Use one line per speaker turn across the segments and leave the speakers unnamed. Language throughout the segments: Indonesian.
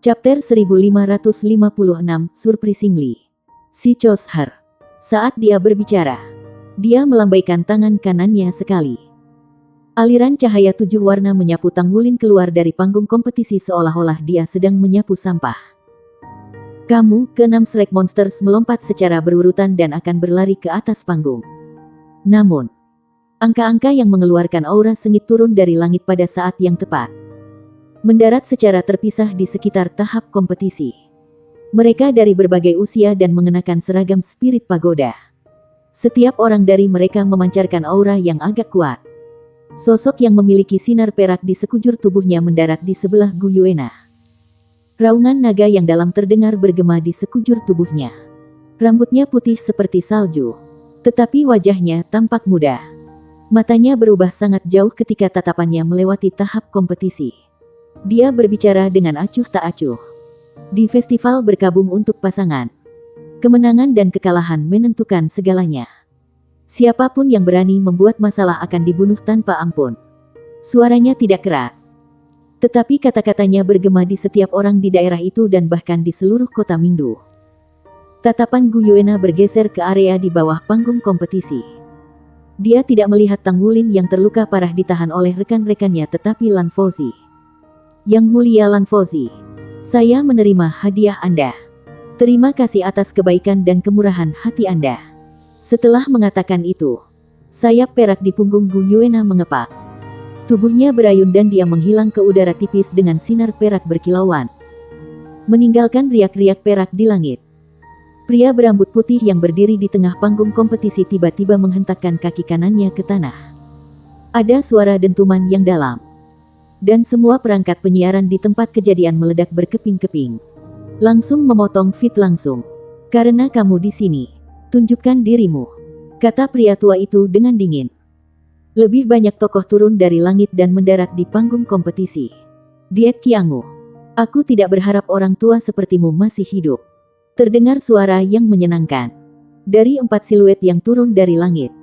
Chapter 1556, Surprisingly. Si Choshar. Saat dia berbicara, dia melambaikan tangan kanannya sekali. Aliran cahaya 7 warna menyapu Tanggulin keluar dari panggung kompetisi seolah-olah dia sedang menyapu sampah. Kamu, ke-6 Shrek Monsters melompat secara berurutan dan akan berlari ke atas panggung. Namun, angka-angka yang mengeluarkan aura sengit turun dari langit pada saat yang tepat. Mendarat secara terpisah di sekitar tahap kompetisi. Mereka dari berbagai usia dan mengenakan seragam spirit pagoda. Setiap orang dari mereka memancarkan aura yang agak kuat. Sosok yang memiliki sinar perak di sekujur tubuhnya mendarat di sebelah Gu Yuena. Raungan naga yang dalam terdengar bergema di sekujur tubuhnya. Rambutnya putih seperti salju, tetapi wajahnya tampak muda. Matanya berubah sangat jauh ketika tatapannya melewati tahap kompetisi. Dia berbicara dengan acuh tak acuh. Di festival berkabung untuk pasangan, kemenangan dan kekalahan menentukan segalanya. Siapapun yang berani membuat masalah akan dibunuh tanpa ampun. Suaranya tidak keras, tetapi kata-katanya bergema di setiap orang di daerah itu dan bahkan di seluruh kota Mingdu. Tatapan Gu Yuena bergeser ke area di bawah panggung kompetisi. Dia tidak melihat Tanggulin yang terluka parah ditahan oleh rekan-rekannya tetapi Lan Fauzi. Yang Mulia Lan Fauzi, saya menerima hadiah Anda. Terima kasih atas kebaikan dan kemurahan hati Anda. Setelah mengatakan itu, sayap perak di punggung Gu Yuena mengepak. Tubuhnya berayun dan dia menghilang ke udara tipis dengan sinar perak berkilauan, meninggalkan riak-riak perak di langit. Pria berambut putih yang berdiri di tengah panggung kompetisi tiba-tiba menghentakkan kaki kanannya ke tanah. Ada suara dentuman yang dalam. Dan semua perangkat penyiaran di tempat kejadian meledak berkeping-keping. Langsung memotong feed langsung. Karena kamu di sini, tunjukkan dirimu, kata pria tua itu dengan dingin. Lebih banyak tokoh turun dari langit dan mendarat di panggung kompetisi. Diet Qiangwu, aku tidak berharap orang tua sepertimu masih hidup. Terdengar suara yang menyenangkan dari 4 siluet yang turun dari langit.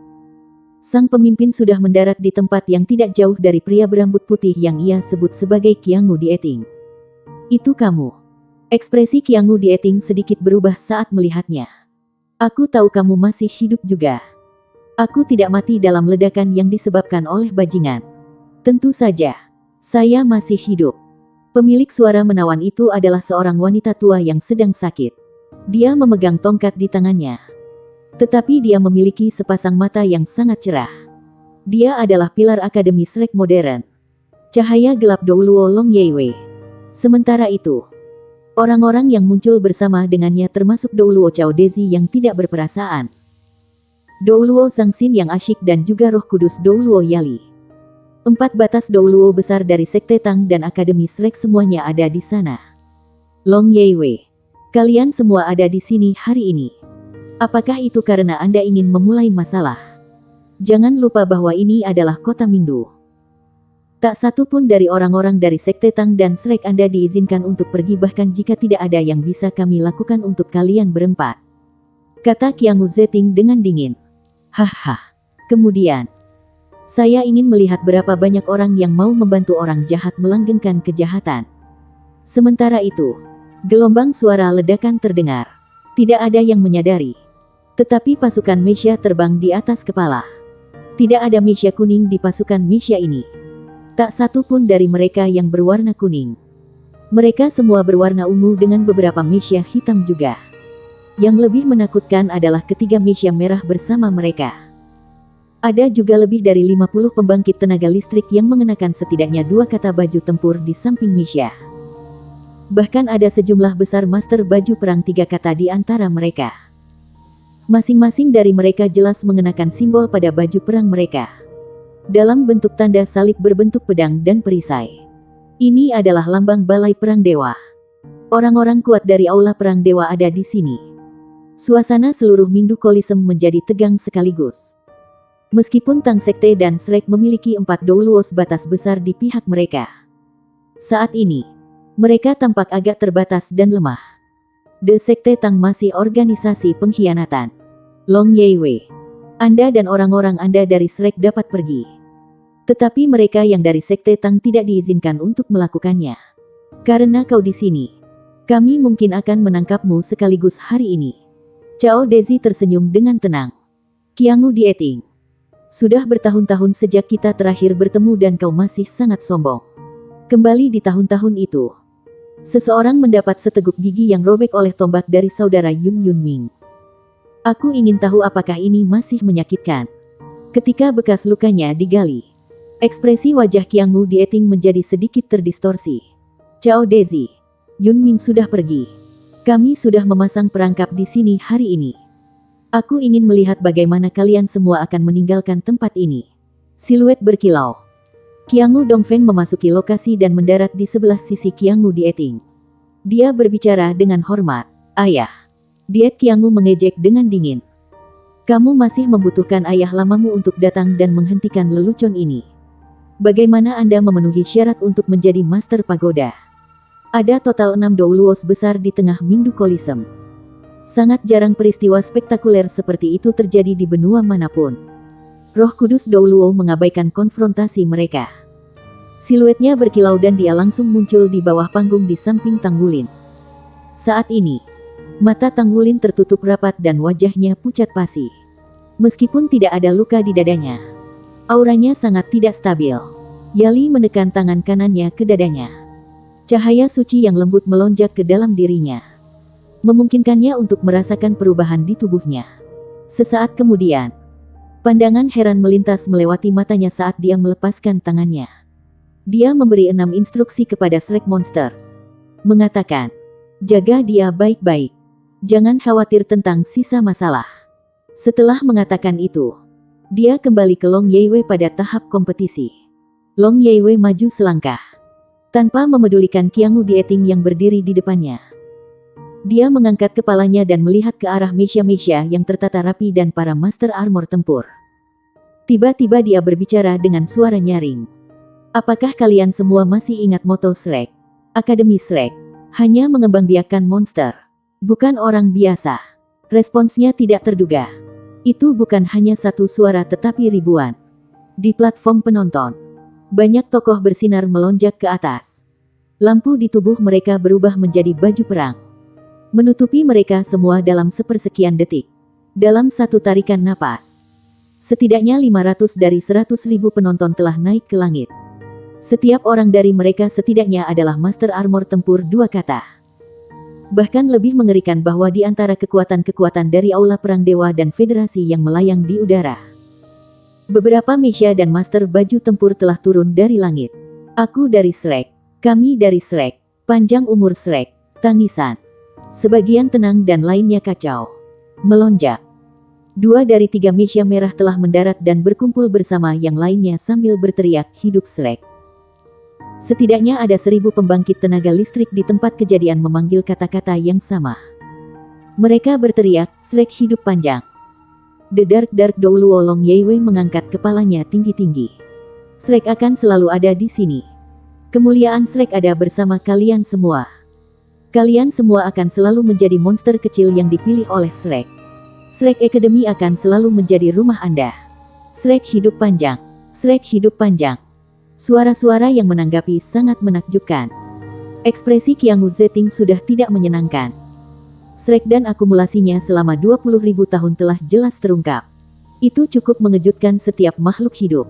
Sang pemimpin sudah mendarat di tempat yang tidak jauh dari pria berambut putih yang ia sebut sebagai Qiangwu Dieting. Itu kamu. Ekspresi Qiangwu Dieting sedikit berubah saat melihatnya. Aku tahu kamu masih hidup juga. Aku tidak mati dalam ledakan yang disebabkan oleh bajingan. Tentu saja, saya masih hidup. Pemilik suara menawan itu adalah seorang wanita tua yang sedang sakit. Dia memegang tongkat di tangannya. Tetapi dia memiliki sepasang mata yang sangat cerah. Dia adalah pilar Akademi Shrek modern. Cahaya gelap Douluo Long Yeiwei. Sementara itu, orang-orang yang muncul bersama dengannya termasuk Douluo Cao Dezi yang tidak berperasaan, Douluo Zhangxin yang asyik dan juga Roh Kudus Douluo Yali. 4 batas Douluo besar dari Sekte Tang dan Akademi Shrek semuanya ada di sana. Long Yeiwei, kalian semua ada di sini hari ini. Apakah itu karena Anda ingin memulai masalah? Jangan lupa bahwa ini adalah kota Mingdu. Tak satu pun dari orang-orang dari Sekte Tang dan Shrek Anda diizinkan untuk pergi bahkan jika tidak ada yang bisa kami lakukan untuk kalian berempat. Kata Qiangwu Zeting dengan dingin. Haha. Kemudian, saya ingin melihat berapa banyak orang yang mau membantu orang jahat melanggengkan kejahatan. Sementara itu, gelombang suara ledakan terdengar. Tidak ada yang menyadari. Tetapi pasukan Mesya terbang di atas kepala. Tidak ada Mesya kuning di pasukan Mesya ini. Tak satu pun dari mereka yang berwarna kuning. Mereka semua berwarna ungu dengan beberapa Mesya hitam juga. Yang lebih menakutkan adalah ketiga Mesya merah bersama mereka. Ada juga lebih dari 50 pembangkit tenaga listrik yang mengenakan setidaknya 2 kata baju tempur di samping Mesya. Bahkan ada sejumlah besar master baju perang 3 kata di antara mereka. Masing-masing dari mereka jelas mengenakan simbol pada baju perang mereka. Dalam bentuk tanda salib berbentuk pedang dan perisai. Ini adalah lambang balai perang dewa. Orang-orang kuat dari aula perang dewa ada di sini. Suasana seluruh Mingdu Coliseum menjadi tegang sekaligus. Meskipun Tang Sekte dan Shrek memiliki 4 Douluos batas besar di pihak mereka. Saat ini, mereka tampak agak terbatas dan lemah. The Sekte Tang masih organisasi pengkhianatan. Long Yeiwei, Anda dan orang-orang Anda dari Shrek dapat pergi. Tetapi mereka yang dari Sekte Tang tidak diizinkan untuk melakukannya. Karena kau di sini, Kami mungkin akan menangkapmu sekaligus hari ini. Cao Dezi tersenyum dengan tenang. Qiangu Dieting. Sudah bertahun-tahun sejak kita terakhir bertemu dan kau masih sangat sombong. Kembali di tahun-tahun itu. Seseorang mendapat seteguk gigi yang robek oleh tombak dari saudara Yun Yunming. Aku ingin tahu apakah ini masih menyakitkan. Ketika bekas lukanya digali, ekspresi wajah Qiangu Dieting menjadi sedikit terdistorsi. Cao Dezi, Yunming sudah pergi. Kami sudah memasang perangkap di sini hari ini. Aku ingin melihat bagaimana kalian semua akan meninggalkan tempat ini. Siluet berkilau. Qiangu Dongfeng memasuki lokasi dan mendarat di sebelah sisi Qiangu Dieting. Dia berbicara dengan hormat. Ayah. Diet Qiangu mengejek dengan dingin. Kamu masih membutuhkan ayah lamamu untuk datang dan menghentikan lelucon ini. Bagaimana Anda memenuhi syarat untuk menjadi Master Pagoda? Ada total 6 Douluos besar di tengah Mingdu Kolisem. Sangat jarang peristiwa spektakuler seperti itu terjadi di benua manapun. Roh Kudus Douluo mengabaikan konfrontasi mereka. Siluetnya berkilau dan dia langsung muncul di bawah panggung di samping Tanggulin. Saat ini, mata Tanggulin tertutup rapat dan wajahnya pucat pasi. Meskipun tidak ada luka di dadanya, auranya sangat tidak stabil. Yali menekan tangan kanannya ke dadanya. Cahaya suci yang lembut melonjak ke dalam dirinya, memungkinkannya untuk merasakan perubahan di tubuhnya. Sesaat kemudian, pandangan heran melintas melewati matanya saat dia melepaskan tangannya. Dia memberi 6 instruksi kepada Shrek Monsters. Mengatakan, jaga dia baik-baik. Jangan khawatir tentang sisa masalah. Setelah mengatakan itu, dia kembali ke Long Yeiwei pada tahap kompetisi. Long Yeiwei maju selangkah, tanpa memedulikan Qiangu Dieting yang berdiri di depannya. Dia mengangkat kepalanya dan melihat ke arah mesia-mesia yang tertata rapi dan para master armor tempur. Tiba-tiba dia berbicara dengan suara nyaring. Apakah kalian semua masih ingat moto Shrek? Akademi Shrek hanya mengembangbiakkan monster, bukan orang biasa. Responsnya tidak terduga. Itu bukan hanya satu suara tetapi ribuan. Di platform penonton, banyak tokoh bersinar melonjak ke atas. Lampu di tubuh mereka berubah menjadi baju perang, menutupi mereka semua dalam sepersekian detik. Dalam satu tarikan napas, setidaknya 500 dari 100.000 penonton telah naik ke langit. Setiap orang dari mereka setidaknya adalah Master Armor Tempur 2 kata. Bahkan lebih mengerikan bahwa di antara kekuatan-kekuatan dari Aula Perang Dewa dan Federasi yang melayang di udara, beberapa Mesya dan Master Baju Tempur telah turun dari langit. Aku dari Shrek. Kami dari Shrek. Panjang umur Shrek. Tangisan. Sebagian tenang dan lainnya kacau. Melonjak. 2 dari 3 Mesya merah telah mendarat dan berkumpul bersama yang lainnya sambil berteriak, hidup Shrek. Setidaknya ada 1000 pembangkit tenaga listrik di tempat kejadian memanggil kata-kata yang sama. Mereka berteriak, Shrek hidup panjang. The Dark Douluo Long Yeiwei mengangkat kepalanya tinggi-tinggi. Shrek akan selalu ada di sini. Kemuliaan Shrek ada bersama kalian semua. Kalian semua akan selalu menjadi monster kecil yang dipilih oleh Shrek. Shrek Academy akan selalu menjadi rumah Anda. Shrek hidup panjang. Shrek hidup panjang. Suara-suara yang menanggapi sangat menakjubkan. Ekspresi Qiangu Dieting sudah tidak menyenangkan. Shrek dan akumulasinya selama 20.000 tahun telah jelas terungkap. Itu cukup mengejutkan setiap makhluk hidup.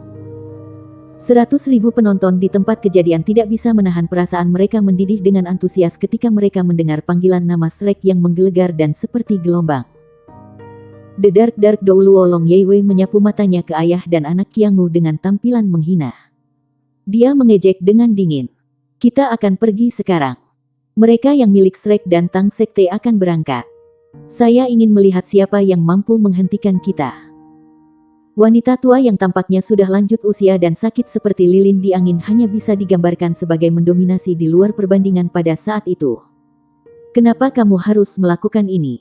100.000 penonton di tempat kejadian tidak bisa menahan perasaan mereka mendidih dengan antusias ketika mereka mendengar panggilan nama Shrek yang menggelegar dan seperti gelombang. The Dark Douluo Long Yeiwei menyapu matanya ke ayah dan anak Qiangu dengan tampilan menghina. Dia mengejek dengan dingin. Kita akan pergi sekarang. Mereka yang milik Shrek dan Tang Sekte akan berangkat. Saya ingin melihat siapa yang mampu menghentikan kita. Wanita tua yang tampaknya sudah lanjut usia dan sakit seperti lilin di angin hanya bisa digambarkan sebagai mendominasi di luar perbandingan pada saat itu. Kenapa kamu harus melakukan ini?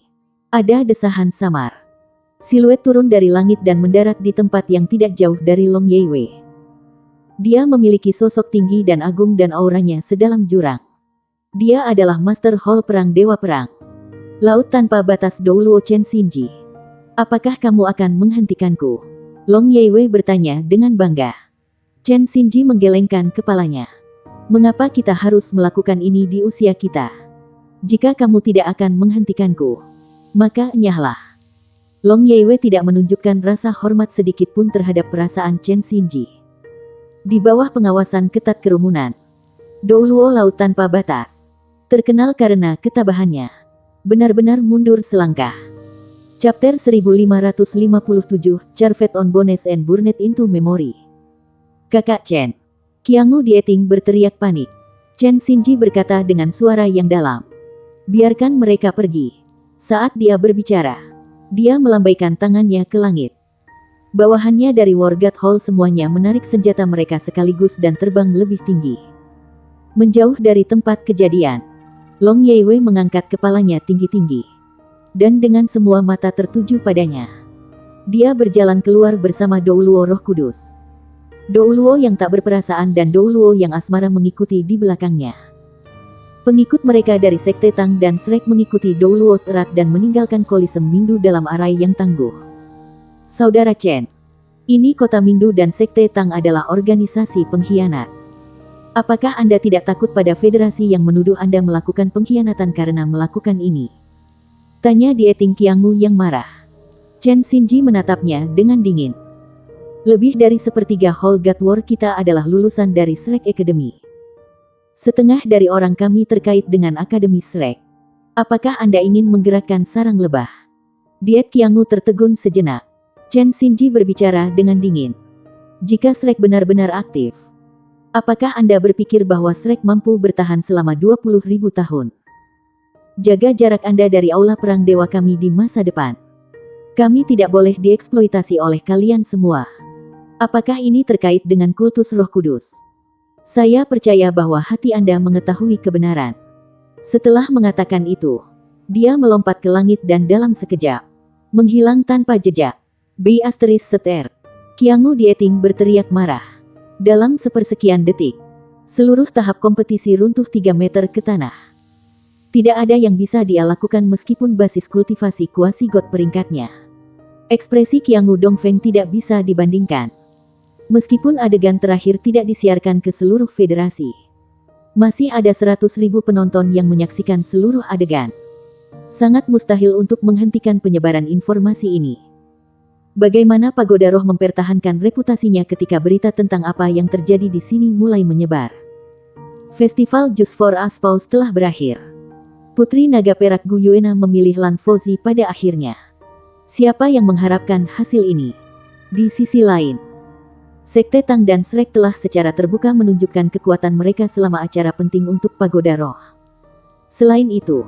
Ada desahan samar. Siluet turun dari langit dan mendarat di tempat yang tidak jauh dari Long Yeiwei. Dia memiliki sosok tinggi dan agung dan auranya sedalam jurang. Dia adalah Master Hall Perang Dewa Perang. Laut tanpa batas Douluo Chen Xinji. Apakah kamu akan menghentikanku? Long Yeiwei bertanya dengan bangga. Chen Xinji menggelengkan kepalanya. Mengapa kita harus melakukan ini di usia kita? Jika kamu tidak akan menghentikanku, maka enyahlah. Long Yeiwei tidak menunjukkan rasa hormat sedikit pun terhadap perasaan Chen Xinji. Di bawah pengawasan ketat kerumunan, Douluo Laut Tanpa Batas terkenal karena ketabahannya, benar-benar mundur selangkah. Chapter 1557, Charvet on Bones and Burned into Memory. Kakak Chen. Qiangmu Dieting berteriak panik. Chen Xinji berkata dengan suara yang dalam. Biarkan mereka pergi. Saat dia berbicara, dia melambaikan tangannya ke langit. Bawahannya dari Wargat Hall semuanya menarik senjata mereka sekaligus dan terbang lebih tinggi. Menjauh dari tempat kejadian, Long Yeiwei mengangkat kepalanya tinggi-tinggi. Dan dengan semua mata tertuju padanya, dia berjalan keluar bersama Douluo Roh Kudus. Douluo yang tak berperasaan dan Douluo yang asmara mengikuti di belakangnya. Pengikut mereka dari Sekte Tang dan Shrek mengikuti Douluo erat dan meninggalkan Kolisem Mingdu dalam arai yang tangguh. Saudara Chen, ini kota Mingdu dan Sekte Tang adalah organisasi pengkhianat. Apakah Anda tidak takut pada federasi yang menuduh Anda melakukan pengkhianatan karena melakukan ini? Tanya Dieting Qiangmu yang marah. Chen Xinji menatapnya dengan dingin. Lebih dari sepertiga Hall God War kita adalah lulusan dari Shrek Academy. Setengah dari orang kami terkait dengan Akademi Shrek. Apakah Anda ingin menggerakkan sarang lebah? Diet Qiangmu tertegun sejenak. Chen Xinji berbicara dengan dingin. Jika Shrek benar-benar aktif, apakah Anda berpikir bahwa Shrek mampu bertahan selama 20.000 tahun? Jaga jarak Anda dari aula perang dewa kami di masa depan. Kami tidak boleh dieksploitasi oleh kalian semua. Apakah ini terkait dengan kultus Roh Kudus? Saya percaya bahwa hati Anda mengetahui kebenaran. Setelah mengatakan itu, dia melompat ke langit dan dalam sekejap menghilang tanpa jejak. ****. Qiangmu Dieting berteriak marah. Dalam sepersekian detik, seluruh tahap kompetisi runtuh 3 meter ke tanah. Tidak ada yang bisa dia lakukan meskipun basis kultivasi kuasi God peringkatnya. Ekspresi Qiangmu Dongfeng tidak bisa dibandingkan. Meskipun adegan terakhir tidak disiarkan ke seluruh federasi, masih ada 100.000 penonton yang menyaksikan seluruh adegan. Sangat mustahil untuk menghentikan penyebaran informasi ini. Bagaimana Pagoda Roh mempertahankan reputasinya ketika berita tentang apa yang terjadi di sini mulai menyebar? Festival Just for Aspaus telah berakhir. Putri Naga Perak Gu Yuena memilih Lan Fozi pada akhirnya. Siapa yang mengharapkan hasil ini? Di sisi lain, Sekte Tang dan Shrek telah secara terbuka menunjukkan kekuatan mereka selama acara penting untuk Pagoda Roh. Selain itu,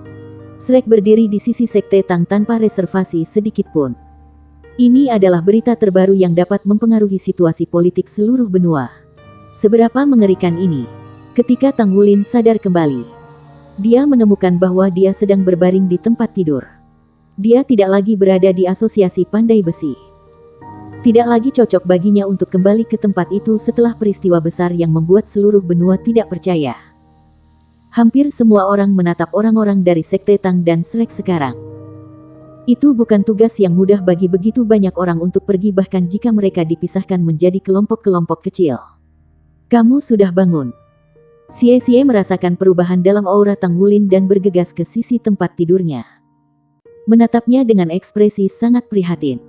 Shrek berdiri di sisi Sekte Tang tanpa reservasi sedikit pun. Ini adalah berita terbaru yang dapat mempengaruhi situasi politik seluruh benua. Seberapa mengerikan ini? Ketika Tang Wulin sadar kembali, dia menemukan bahwa dia sedang berbaring di tempat tidur. Dia tidak lagi berada di asosiasi pandai besi. Tidak lagi cocok baginya untuk kembali ke tempat itu setelah peristiwa besar yang membuat seluruh benua tidak percaya. Hampir semua orang menatap orang-orang dari Sekte Tang dan Shrek sekarang. Itu bukan tugas yang mudah bagi begitu banyak orang untuk pergi bahkan jika mereka dipisahkan menjadi kelompok-kelompok kecil. Kamu sudah bangun. Xie merasakan perubahan dalam aura Tang Wulin dan bergegas ke sisi tempat tidurnya. Menatapnya dengan ekspresi sangat prihatin.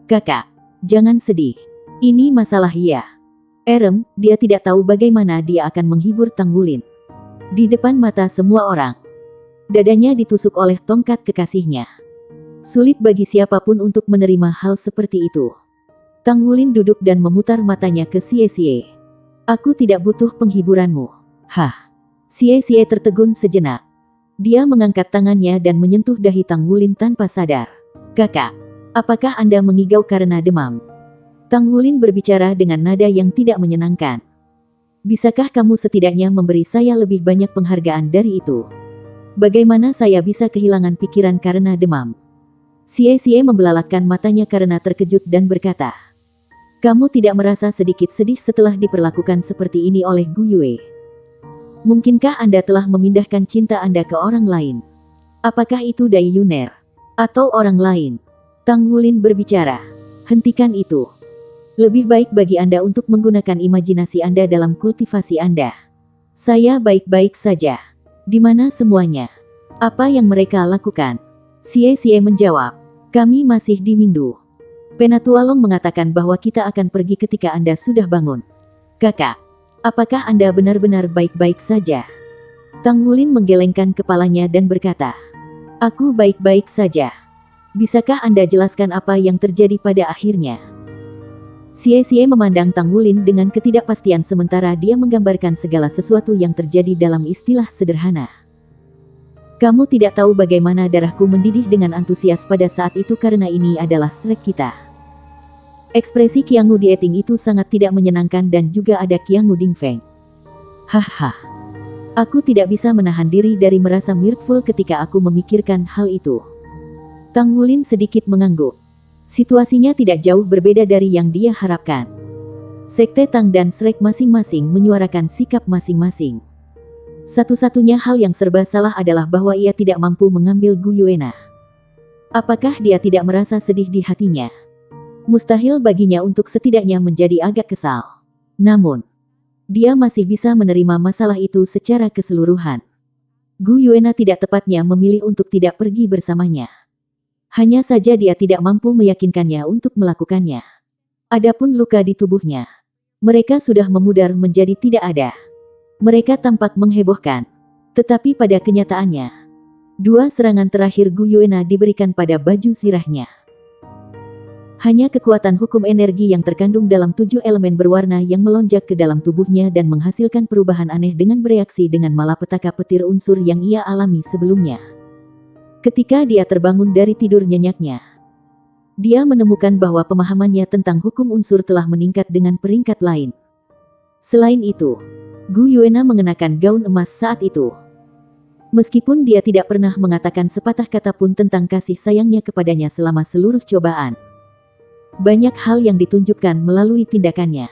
Kakak, jangan sedih. Ini masalah ya. Dia tidak tahu bagaimana dia akan menghibur Tang Wulin. Di depan mata semua orang, dadanya ditusuk oleh tongkat kekasihnya. Sulit bagi siapapun untuk menerima hal seperti itu. Tang Wulin duduk dan memutar matanya ke Xie. Aku tidak butuh penghiburanmu. Hah. Xie tertegun sejenak. Dia mengangkat tangannya dan menyentuh dahi Tang Wulin tanpa sadar. Kakak, apakah Anda mengigau karena demam? Tang Wulin berbicara dengan nada yang tidak menyenangkan. Bisakah kamu setidaknya memberi saya lebih banyak penghargaan dari itu? Bagaimana saya bisa kehilangan pikiran karena demam? Xie membelalakkan matanya karena terkejut dan berkata, kamu tidak merasa sedikit sedih setelah diperlakukan seperti ini oleh Gu Yue? Mungkinkah Anda telah memindahkan cinta Anda ke orang lain? Apakah itu Dai Yuner? Atau orang lain? Tang Wulin berbicara. Hentikan itu. Lebih baik bagi Anda untuk menggunakan imajinasi Anda dalam kultivasi Anda. Saya baik-baik saja. Di mana semuanya? Apa yang mereka lakukan? Xie menjawab, kami masih di Mingdu. Penatualong mengatakan bahwa kita akan pergi ketika Anda sudah bangun. Kakak, apakah Anda benar-benar baik-baik saja? Tang Wulin menggelengkan kepalanya dan berkata, aku baik-baik saja. Bisakah Anda jelaskan apa yang terjadi pada akhirnya? Xie memandang Tang Wulin dengan ketidakpastian sementara dia menggambarkan segala sesuatu yang terjadi dalam istilah sederhana. Kamu tidak tahu bagaimana darahku mendidih dengan antusias pada saat itu karena ini adalah Shrek kita. Ekspresi Qiangu Dieting itu sangat tidak menyenangkan dan juga ada Qiangu Dingfeng. Haha. Aku tidak bisa menahan diri dari merasa mirthful ketika aku memikirkan hal itu. Tang Wulin sedikit mengangguk. Situasinya tidak jauh berbeda dari yang dia harapkan. Sekte Tang dan Shrek masing-masing menyuarakan sikap masing-masing. Satu-satunya hal yang serba salah adalah bahwa ia tidak mampu mengambil Gu Yuena. Apakah dia tidak merasa sedih di hatinya? Mustahil baginya untuk setidaknya menjadi agak kesal. Namun, dia masih bisa menerima masalah itu secara keseluruhan. Gu Yuena tidak tepatnya memilih untuk tidak pergi bersamanya. Hanya saja dia tidak mampu meyakinkannya untuk melakukannya. Adapun luka di tubuhnya, mereka sudah memudar menjadi tidak ada. Mereka tampak menghebohkan. Tetapi pada kenyataannya, dua serangan terakhir Gu Yuena diberikan pada baju sirahnya. Hanya kekuatan hukum energi yang terkandung dalam 7 elemen berwarna yang melonjak ke dalam tubuhnya dan menghasilkan perubahan aneh dengan bereaksi dengan malapetaka petir unsur yang ia alami sebelumnya. Ketika dia terbangun dari tidur nyenyaknya, dia menemukan bahwa pemahamannya tentang hukum unsur telah meningkat dengan peringkat lain. Selain itu, Gu Yuena mengenakan gaun emas saat itu. Meskipun dia tidak pernah mengatakan sepatah kata pun tentang kasih sayangnya kepadanya selama seluruh cobaan. Banyak hal yang ditunjukkan melalui tindakannya.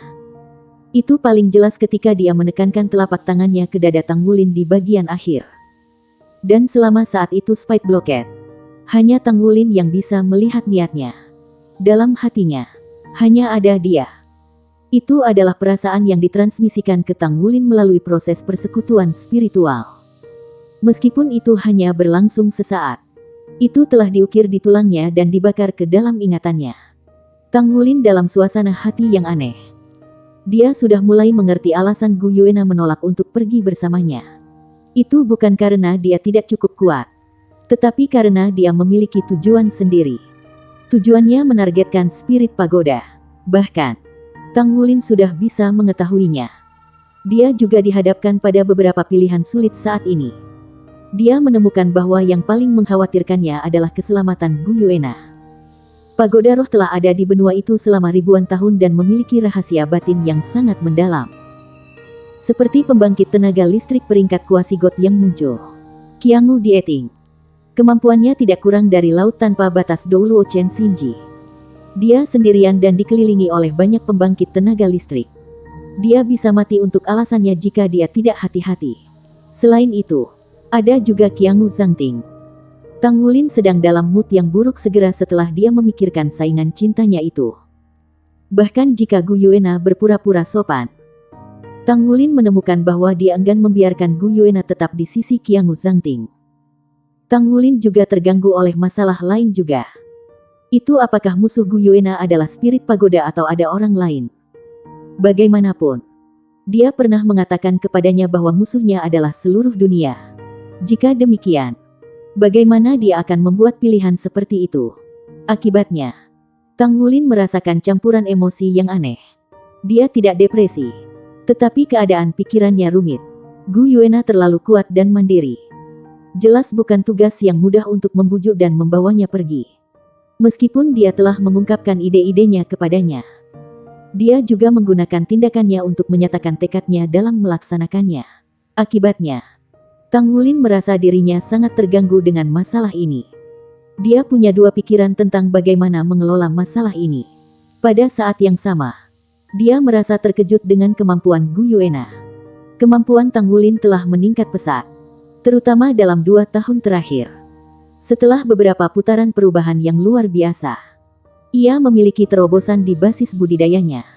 Itu paling jelas ketika dia menekankan telapak tangannya ke dada Tang Wulin di bagian akhir. Dan selama saat itu Spite Blockade. Hanya Tang Wulin yang bisa melihat niatnya. Dalam hatinya, hanya ada dia. Itu adalah perasaan yang ditransmisikan ke Tang Wulin melalui proses persekutuan spiritual. Meskipun itu hanya berlangsung sesaat, itu telah diukir di tulangnya dan dibakar ke dalam ingatannya. Tang Wulin dalam suasana hati yang aneh. Dia sudah mulai mengerti alasan Gu Yuena menolak untuk pergi bersamanya. Itu bukan karena dia tidak cukup kuat, tetapi karena dia memiliki tujuan sendiri. Tujuannya menargetkan spirit pagoda. Bahkan, Tang Wulin sudah bisa mengetahuinya. Dia juga dihadapkan pada beberapa pilihan sulit saat ini. Dia menemukan bahwa yang paling mengkhawatirkannya adalah keselamatan Gu Yuena. Pagoda roh telah ada di benua itu selama ribuan tahun dan memiliki rahasia batin yang sangat mendalam. Seperti pembangkit tenaga listrik peringkat Kuasigot yang muncul. Qiangu Dieting. Kemampuannya tidak kurang dari laut tanpa batas Douluo Chen Xinji. Dia sendirian dan dikelilingi oleh banyak pembangkit tenaga listrik. Dia bisa mati untuk alasannya jika dia tidak hati-hati. Selain itu, ada juga Qiangu Zhangting. Tang Wulin sedang dalam mood yang buruk segera setelah dia memikirkan saingan cintanya itu. Bahkan jika Gu Yuena berpura-pura sopan, Tang Wulin menemukan bahwa dia enggan membiarkan Gu Yuena tetap di sisi Qiangu Zhangting. Tang Wulin juga terganggu oleh masalah lain juga. Itu apakah musuh Gu Yuena adalah spirit pagoda atau ada orang lain? Bagaimanapun, dia pernah mengatakan kepadanya bahwa musuhnya adalah seluruh dunia. Jika demikian, bagaimana dia akan membuat pilihan seperti itu? Akibatnya, Tang Wulin merasakan campuran emosi yang aneh. Dia tidak depresi, tetapi keadaan pikirannya rumit. Gu Yuena terlalu kuat dan mandiri. Jelas bukan tugas yang mudah untuk membujuk dan membawanya pergi. Meskipun dia telah mengungkapkan ide-idenya kepadanya, dia juga menggunakan tindakannya untuk menyatakan tekadnya dalam melaksanakannya. Akibatnya, Tang Wulin merasa dirinya sangat terganggu dengan masalah ini. Dia punya dua pikiran tentang bagaimana mengelola masalah ini. Pada saat yang sama, dia merasa terkejut dengan kemampuan Gu Yuena. Kemampuan Tang Wulin telah meningkat pesat, terutama dalam 2 tahun terakhir. Setelah beberapa putaran perubahan yang luar biasa, ia memiliki terobosan di basis budidayanya.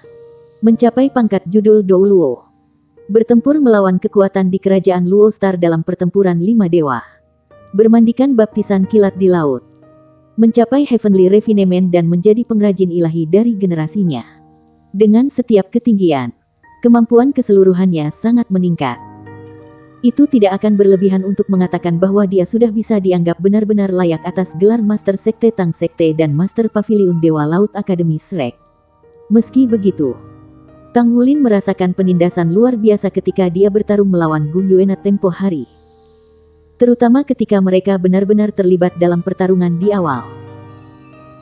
Mencapai pangkat judul Douluo. Bertempur melawan kekuatan di kerajaan Luo Star dalam pertempuran 5 dewa. bermandikan baptisan kilat di laut, mencapai heavenly refinement dan menjadi pengrajin ilahi dari generasinya. Dengan setiap ketinggian, kemampuan keseluruhannya sangat meningkat. Itu tidak akan berlebihan untuk mengatakan bahwa dia sudah bisa dianggap benar-benar layak atas gelar Master Sekte Tang Sekte dan Master Pavilion Dewa Laut Akademi Shrek. Meski begitu, Tang Wulin merasakan penindasan luar biasa ketika dia bertarung melawan Gu Yuena tempo hari. Terutama ketika mereka benar-benar terlibat dalam pertarungan di awal.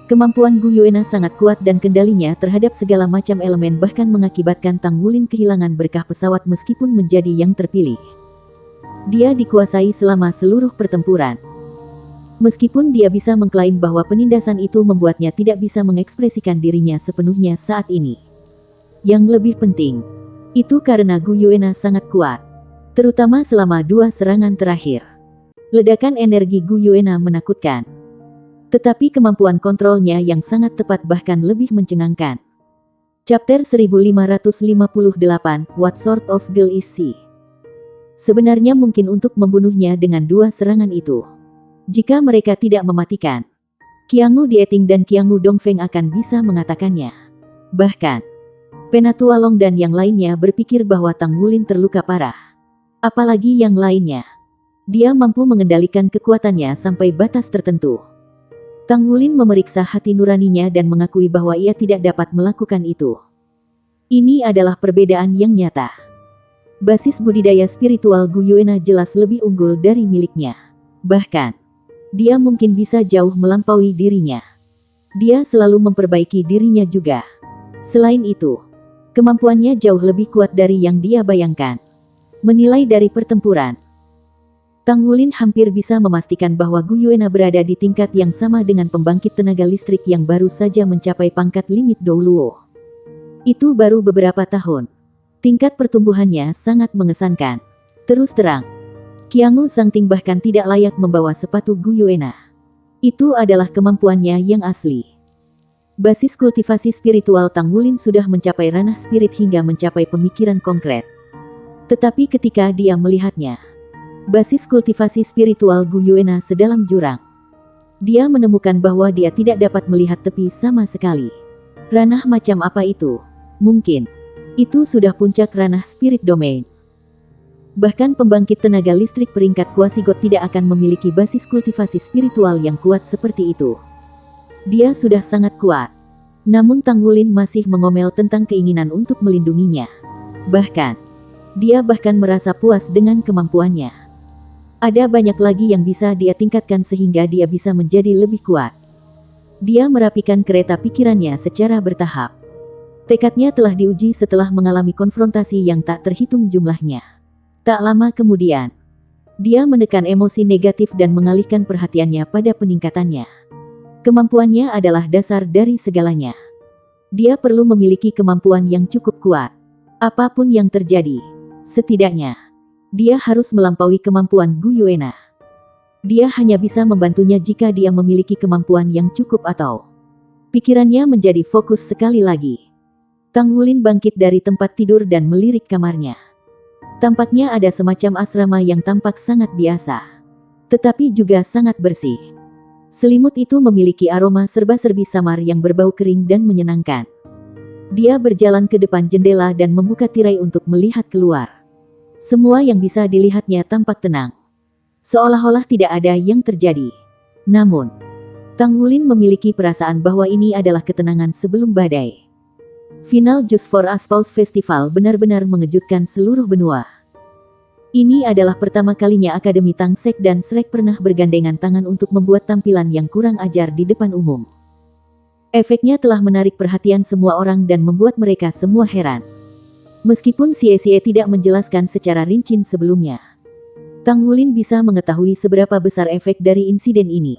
Kemampuan Gu Yuena sangat kuat dan kendalinya terhadap segala macam elemen bahkan mengakibatkan Tang Wulin kehilangan berkah pesawat meskipun menjadi yang terpilih. Dia dikuasai selama seluruh pertempuran. Meskipun dia bisa mengklaim bahwa penindasan itu membuatnya tidak bisa mengekspresikan dirinya sepenuhnya saat ini. Yang lebih penting, itu karena Gu Yuena sangat kuat. Terutama selama 2 serangan terakhir. Ledakan energi Gu Yuena menakutkan. Tetapi kemampuan kontrolnya yang sangat tepat bahkan lebih mencengangkan. Chapter 1558, What Sort of Girl is She? Sebenarnya mungkin untuk membunuhnya dengan 2 serangan itu. Jika mereka tidak mematikan, Qiangu Dieting dan Qiangu Dongfeng akan bisa mengatakannya. Bahkan, Penatua Long dan yang lainnya berpikir bahwa Tang Wulin terluka parah. Apalagi yang lainnya. Dia mampu mengendalikan kekuatannya sampai batas tertentu. Tang Wulin memeriksa hati nuraninya dan mengakui bahwa ia tidak dapat melakukan itu. Ini adalah perbedaan yang nyata. Basis budidaya spiritual Gu Yuena jelas lebih unggul dari miliknya. Bahkan, dia mungkin bisa jauh melampaui dirinya. Dia selalu memperbaiki dirinya juga. Selain itu, kemampuannya jauh lebih kuat dari yang dia bayangkan. Menilai dari pertempuran, Tang Wulin hampir bisa memastikan bahwa Gu Yuena berada di tingkat yang sama dengan pembangkit tenaga listrik yang baru saja mencapai pangkat limit Douluo. Itu baru beberapa tahun. Tingkat pertumbuhannya sangat mengesankan. Terus terang, Qiangu Sangting bahkan tidak layak membawa sepatu Gu Yuena. Itu adalah kemampuannya yang asli. Basis kultivasi spiritual Tang Wulin sudah mencapai ranah spirit hingga mencapai pemikiran konkret. Tetapi ketika dia melihatnya, basis kultivasi spiritual Gu Yuena sedalam jurang, dia menemukan bahwa dia tidak dapat melihat tepi sama sekali. Ranah macam apa itu? Mungkin itu sudah puncak ranah spirit domain. Bahkan pembangkit tenaga listrik peringkat Quasigot tidak akan memiliki basis kultivasi spiritual yang kuat seperti itu. Dia sudah sangat kuat. Namun Tang Wulin masih mengomel tentang keinginan untuk melindunginya. Bahkan, dia merasa puas dengan kemampuannya. Ada banyak lagi yang bisa dia tingkatkan sehingga dia bisa menjadi lebih kuat. Dia merapikan kereta pikirannya secara bertahap. Tekadnya telah diuji setelah mengalami konfrontasi yang tak terhitung jumlahnya. Tak lama kemudian, dia menekan emosi negatif dan mengalihkan perhatiannya pada peningkatannya. Kemampuannya adalah dasar dari segalanya. Dia perlu memiliki kemampuan yang cukup kuat. Apapun yang terjadi, setidaknya, dia harus melampaui kemampuan Gu Yuena. Dia hanya bisa membantunya jika dia memiliki kemampuan yang cukup atau pikirannya menjadi fokus sekali lagi. Tang Wulin bangkit dari tempat tidur dan melirik kamarnya. Tampaknya ada semacam asrama yang tampak sangat biasa, tetapi juga sangat bersih. Selimut itu memiliki aroma serba-serbi samar yang berbau kering dan menyenangkan. Dia berjalan ke depan jendela dan membuka tirai untuk melihat keluar. Semua yang bisa dilihatnya tampak tenang. Seolah-olah tidak ada yang terjadi. Namun, Tang Wulin memiliki perasaan bahwa ini adalah ketenangan sebelum badai. Final Just for Asphalt Festival benar-benar mengejutkan seluruh benua. Ini adalah pertama kalinya Akademi Tang Sek dan Shrek pernah bergandengan tangan untuk membuat tampilan yang kurang ajar di depan umum. Efeknya telah menarik perhatian semua orang dan membuat mereka semua heran. Meskipun Xie tidak menjelaskan secara rinci sebelumnya, Tang Wulin bisa mengetahui seberapa besar efek dari insiden ini.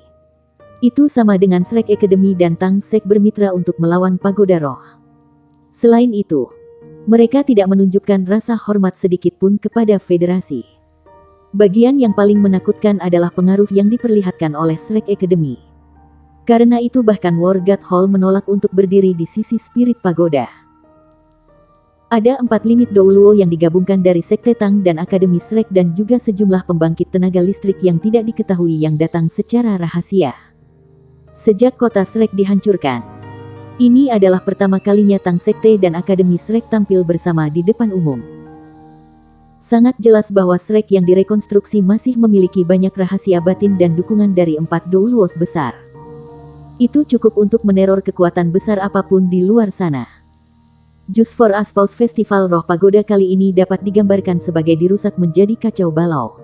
Itu sama dengan Shrek Academy dan Tang Sek bermitra untuk melawan Pagoda Roh. Selain itu, mereka tidak menunjukkan rasa hormat sedikit pun kepada federasi. Bagian yang paling menakutkan adalah pengaruh yang diperlihatkan oleh Shrek Academy. Karena itu bahkan War God Hall menolak untuk berdiri di sisi spirit pagoda. Ada 4 limit Douluo yang digabungkan dari Sekte Tang dan Akademi Shrek dan juga sejumlah pembangkit tenaga listrik yang tidak diketahui yang datang secara rahasia. Sejak kota Shrek dihancurkan, ini adalah pertama kalinya Tang Sekte dan Akademi Shrek tampil bersama di depan umum. Sangat jelas bahwa Shrek yang direkonstruksi masih memiliki banyak rahasia batin dan dukungan dari 4 Douluos besar. Itu cukup untuk meneror kekuatan besar apapun di luar sana. Just for Aspaus Festival Roh Pagoda kali ini dapat digambarkan sebagai dirusak menjadi kacau balau.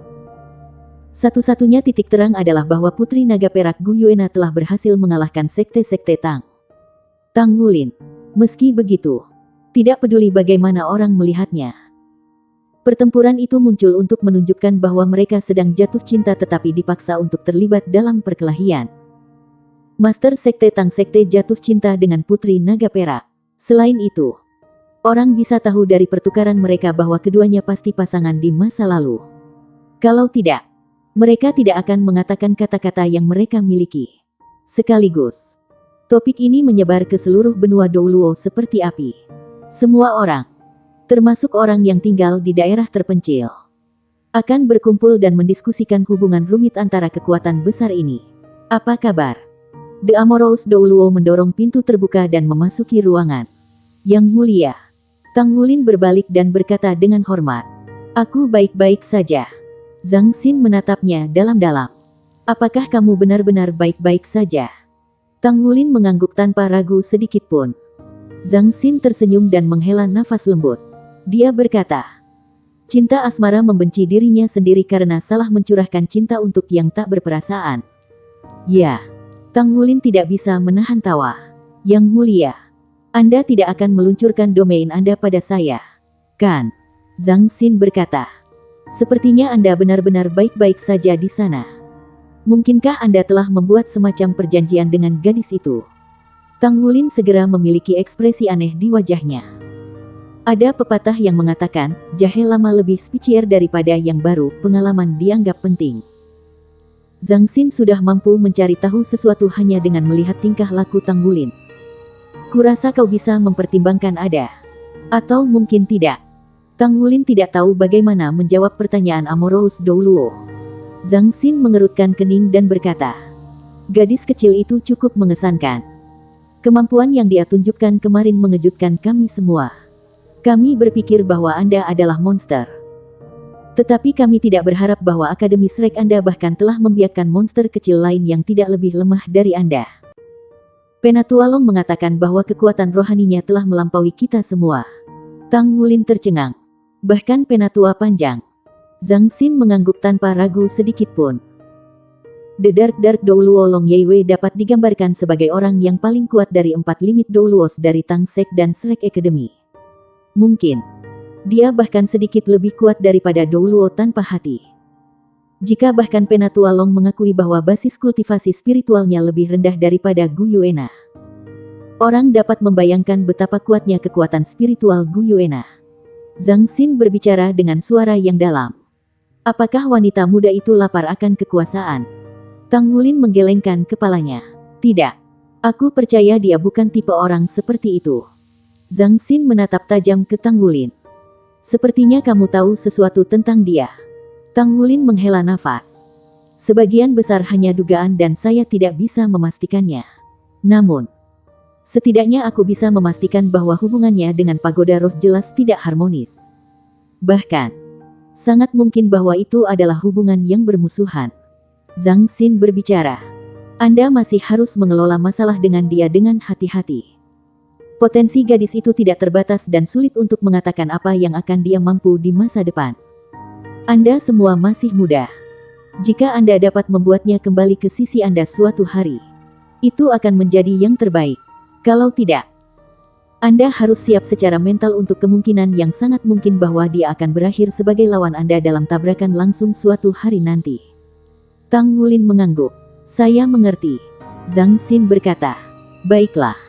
Satu-satunya titik terang adalah bahwa Putri Naga Perak Gu Yuena telah berhasil mengalahkan sekte-sekte Tang Wulin. Meski begitu, tidak peduli bagaimana orang melihatnya. Pertempuran itu muncul untuk menunjukkan bahwa mereka sedang jatuh cinta tetapi dipaksa untuk terlibat dalam perkelahian. Master Sekte Tang Sekte jatuh cinta dengan Putri Naga Perak. Selain itu, orang bisa tahu dari pertukaran mereka bahwa keduanya pasti pasangan di masa lalu. Kalau tidak, mereka tidak akan mengatakan kata-kata yang mereka miliki. Sekaligus, topik ini menyebar ke seluruh benua Douluo seperti api. Semua orang, termasuk orang yang tinggal di daerah terpencil, akan berkumpul dan mendiskusikan hubungan rumit antara kekuatan besar ini. Apa kabar? The Amorous Douluo mendorong pintu terbuka dan memasuki ruangan. Yang mulia, Tang Wulin berbalik dan berkata dengan hormat, "Aku baik-baik saja." Zhang Xin menatapnya dalam-dalam. "Apakah kamu benar-benar baik-baik saja?" Tang Wulin mengangguk tanpa ragu sedikit pun. Zhang Xin tersenyum dan menghela nafas lembut. Dia berkata, "Cinta asmara membenci dirinya sendiri karena salah mencurahkan cinta untuk yang tak berperasaan." Ya, Tang Wulin tidak bisa menahan tawa. "Yang mulia, Anda tidak akan meluncurkan domain Anda pada saya, kan?" Zhang Xin berkata, "Sepertinya Anda benar-benar baik-baik saja di sana. Mungkinkah Anda telah membuat semacam perjanjian dengan gadis itu?" Tang Wulin segera memiliki ekspresi aneh di wajahnya. Ada pepatah yang mengatakan, jahe lama lebih spicier daripada yang baru, pengalaman dianggap penting. Zhang Xin sudah mampu mencari tahu sesuatu hanya dengan melihat tingkah laku Tang Wulin. "Kurasa kau bisa mempertimbangkan ada. Atau mungkin tidak." Tang Wulin tidak tahu bagaimana menjawab pertanyaan Amorous Douluo. Zhang Xin mengerutkan kening dan berkata, "Gadis kecil itu cukup mengesankan. Kemampuan yang dia tunjukkan kemarin mengejutkan kami semua. Kami berpikir bahwa Anda adalah monster. Tetapi kami tidak berharap bahwa Akademi Shrek Anda bahkan telah membiarkan monster kecil lain yang tidak lebih lemah dari Anda." Penatua Long mengatakan bahwa kekuatan rohaninya telah melampaui kita semua. Tang Wulin tercengang. Bahkan Penatua Panjang. Zhang Xin mengangguk tanpa ragu sedikit pun. The Dark Douluo Long Yeiwei dapat digambarkan sebagai orang yang paling kuat dari 4 limit Douluos dari Tang Sek dan Shrek Academy. Mungkin dia bahkan sedikit lebih kuat daripada Douluo tanpa hati. Jika bahkan Penatua Long mengakui bahwa basis kultivasi spiritualnya lebih rendah daripada Gu Yuena, orang dapat membayangkan betapa kuatnya kekuatan spiritual Gu Yuena. Zhang Xin berbicara dengan suara yang dalam. "Apakah wanita muda itu lapar akan kekuasaan?" Tang Wulin menggelengkan kepalanya. "Tidak. Aku percaya dia bukan tipe orang seperti itu." Zhang Xin menatap tajam ke Tang Wulin. "Sepertinya kamu tahu sesuatu tentang dia." Tang Wulin menghela nafas. "Sebagian besar hanya dugaan dan saya tidak bisa memastikannya. Namun, setidaknya aku bisa memastikan bahwa hubungannya dengan Pagoda Roh jelas tidak harmonis. Bahkan, sangat mungkin bahwa itu adalah hubungan yang bermusuhan." Zhang Xin berbicara, "Anda masih harus mengelola masalah dengan dia dengan hati-hati. Potensi gadis itu tidak terbatas dan sulit untuk mengatakan apa yang akan dia mampu di masa depan. Anda semua masih muda. Jika Anda dapat membuatnya kembali ke sisi Anda suatu hari, itu akan menjadi yang terbaik. Kalau tidak, Anda harus siap secara mental untuk kemungkinan yang sangat mungkin bahwa dia akan berakhir sebagai lawan Anda dalam tabrakan langsung suatu hari nanti." Tang Wulin mengangguk. "Saya mengerti." Zhang Xin berkata, "Baiklah.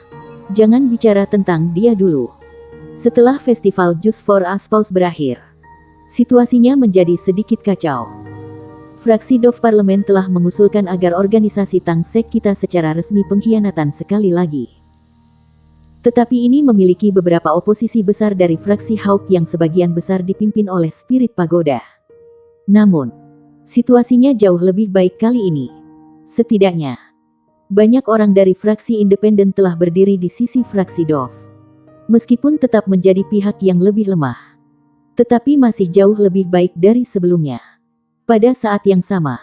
Jangan bicara tentang dia dulu." Setelah festival Just for Aspaus berakhir, situasinya menjadi sedikit kacau. Fraksi Dov Parlemen telah mengusulkan agar organisasi Tang Sek kita secara resmi pengkhianatan sekali lagi. Tetapi ini memiliki beberapa oposisi besar dari fraksi Hawk yang sebagian besar dipimpin oleh Spirit Pagoda. Namun, situasinya jauh lebih baik kali ini. Setidaknya, banyak orang dari fraksi independen telah berdiri di sisi fraksi Dove. Meskipun tetap menjadi pihak yang lebih lemah, tetapi masih jauh lebih baik dari sebelumnya. Pada saat yang sama,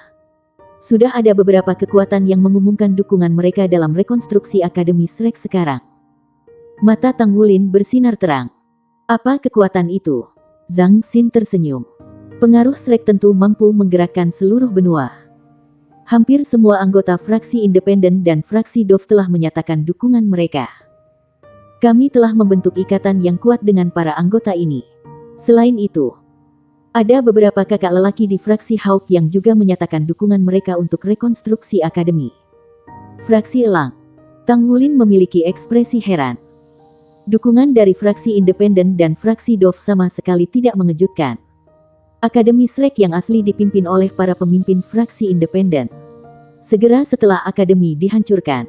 sudah ada beberapa kekuatan yang mengumumkan dukungan mereka dalam rekonstruksi Akademi Shrek sekarang. Mata Tang Wulin bersinar terang. Apa kekuatan itu? Zhang Xin tersenyum. Pengaruh Shrek tentu mampu menggerakkan seluruh benua. Hampir semua anggota fraksi independen dan fraksi Dove telah menyatakan dukungan mereka. Kami telah membentuk ikatan yang kuat dengan para anggota ini. Selain itu, ada beberapa kakak lelaki di fraksi Hawk yang juga menyatakan dukungan mereka untuk rekonstruksi akademi. Fraksi Elang. Tang Wulin memiliki ekspresi heran. Dukungan dari fraksi independen dan fraksi Dove sama sekali tidak mengejutkan. Akademi Shrek yang asli dipimpin oleh para pemimpin fraksi independen. Segera setelah akademi dihancurkan,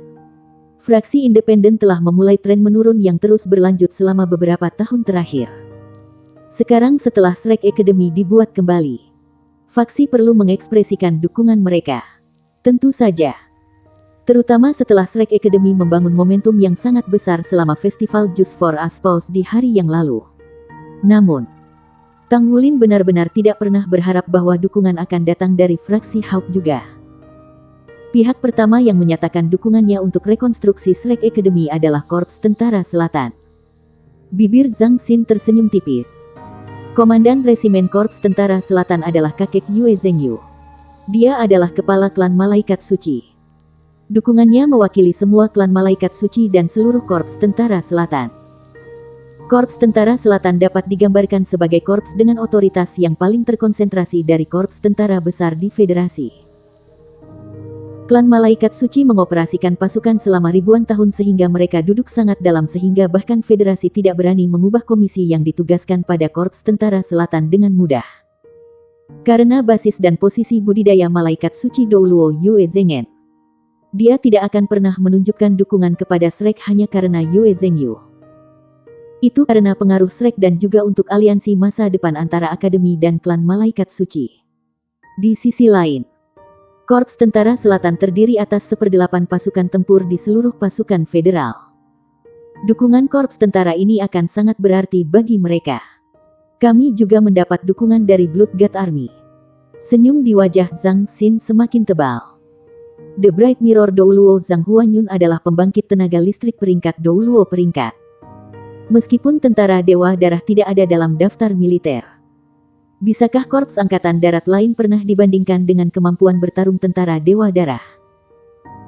fraksi independen telah memulai tren menurun yang terus berlanjut selama beberapa tahun terakhir. Sekarang setelah Shrek Academy dibuat kembali, faksi perlu mengekspresikan dukungan mereka. Tentu saja. Terutama setelah Shrek Academy membangun momentum yang sangat besar selama festival Just for Us Pause di hari yang lalu. Namun, Tang Wulin benar-benar tidak pernah berharap bahwa dukungan akan datang dari fraksi Hawk juga. Pihak pertama yang menyatakan dukungannya untuk rekonstruksi Shrek Academy adalah Korps Tentara Selatan. Bibir Zhang Xin tersenyum tipis. Komandan Resimen Korps Tentara Selatan adalah kakek Yue Zhengyu. Dia adalah kepala klan Malaikat Suci. Dukungannya mewakili semua klan Malaikat Suci dan seluruh Korps Tentara Selatan. Korps Tentara Selatan dapat digambarkan sebagai korps dengan otoritas yang paling terkonsentrasi dari korps tentara besar di federasi. Klan Malaikat Suci mengoperasikan pasukan selama ribuan tahun sehingga mereka duduk sangat dalam sehingga bahkan federasi tidak berani mengubah komisi yang ditugaskan pada Korps Tentara Selatan dengan mudah. Karena basis dan posisi budidaya Malaikat Suci Douluo Yue Zhengen, dia tidak akan pernah menunjukkan dukungan kepada Shrek hanya karena Yue Zhengyu. Itu karena pengaruh Shrek dan juga untuk aliansi masa depan antara Akademi dan klan Malaikat Suci. Di sisi lain, Korps Tentara Selatan terdiri atas 1/8 pasukan tempur di seluruh pasukan federal. Dukungan Korps Tentara ini akan sangat berarti bagi mereka. Kami juga mendapat dukungan dari Blood God Army. Senyum di wajah Zhang Xin semakin tebal. The Bright Mirror Douluo Zhang Huanyun adalah pembangkit tenaga listrik peringkat Douluo peringkat. Meskipun tentara Dewa Darah tidak ada dalam daftar militer, bisakah Korps Angkatan Darat lain pernah dibandingkan dengan kemampuan bertarung tentara Dewa Darah?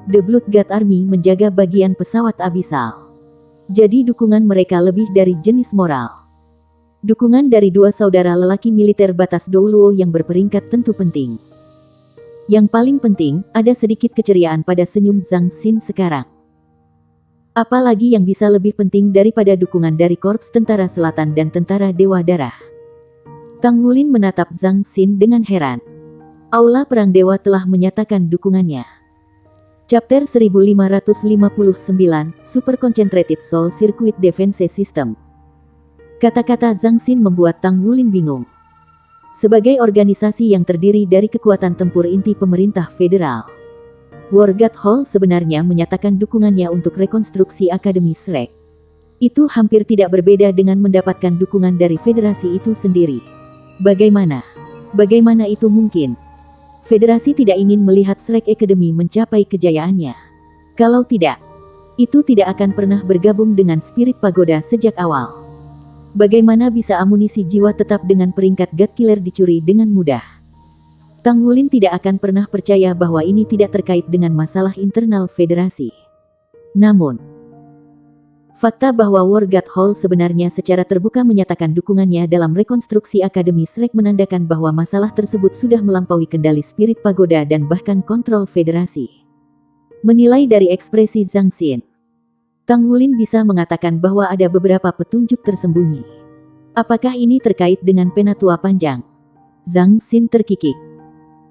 The Blood God Army menjaga bagian pesawat abisal. Jadi dukungan mereka lebih dari jenis moral. Dukungan dari dua saudara lelaki militer batas Douluo yang berperingkat tentu penting. Yang paling penting, ada sedikit keceriaan pada senyum Zhang Xin sekarang. Apalagi yang bisa lebih penting daripada dukungan dari Korps Tentara Selatan dan Tentara Dewa Darah? Tang Wulin menatap Zhang Xin dengan heran. Aula Perang Dewa telah menyatakan dukungannya. Chapter 1559, Super Concentrated Soul Circuit Defense System. Kata-kata Zhang Xin membuat Tang Wulin bingung. Sebagai organisasi yang terdiri dari kekuatan tempur inti pemerintah federal, War God Hall sebenarnya menyatakan dukungannya untuk rekonstruksi Akademi Shrek. Itu hampir tidak berbeda dengan mendapatkan dukungan dari federasi itu sendiri. Bagaimana itu mungkin? Federasi tidak ingin melihat Shrek Academy mencapai kejayaannya. Kalau tidak, itu tidak akan pernah bergabung dengan Spirit Pagoda sejak awal. Bagaimana bisa amunisi jiwa tetap dengan peringkat God Killer dicuri dengan mudah? Tang Wulin tidak akan pernah percaya bahwa ini tidak terkait dengan masalah internal federasi. Namun, fakta bahwa War God Hall sebenarnya secara terbuka menyatakan dukungannya dalam rekonstruksi Akademi Shrek menandakan bahwa masalah tersebut sudah melampaui kendali Spirit Pagoda dan bahkan kontrol federasi. Menilai dari ekspresi Zhang Xin, Tang Wulin bisa mengatakan bahwa ada beberapa petunjuk tersembunyi. Apakah ini terkait dengan penatua panjang? Zhang Xin terkikik.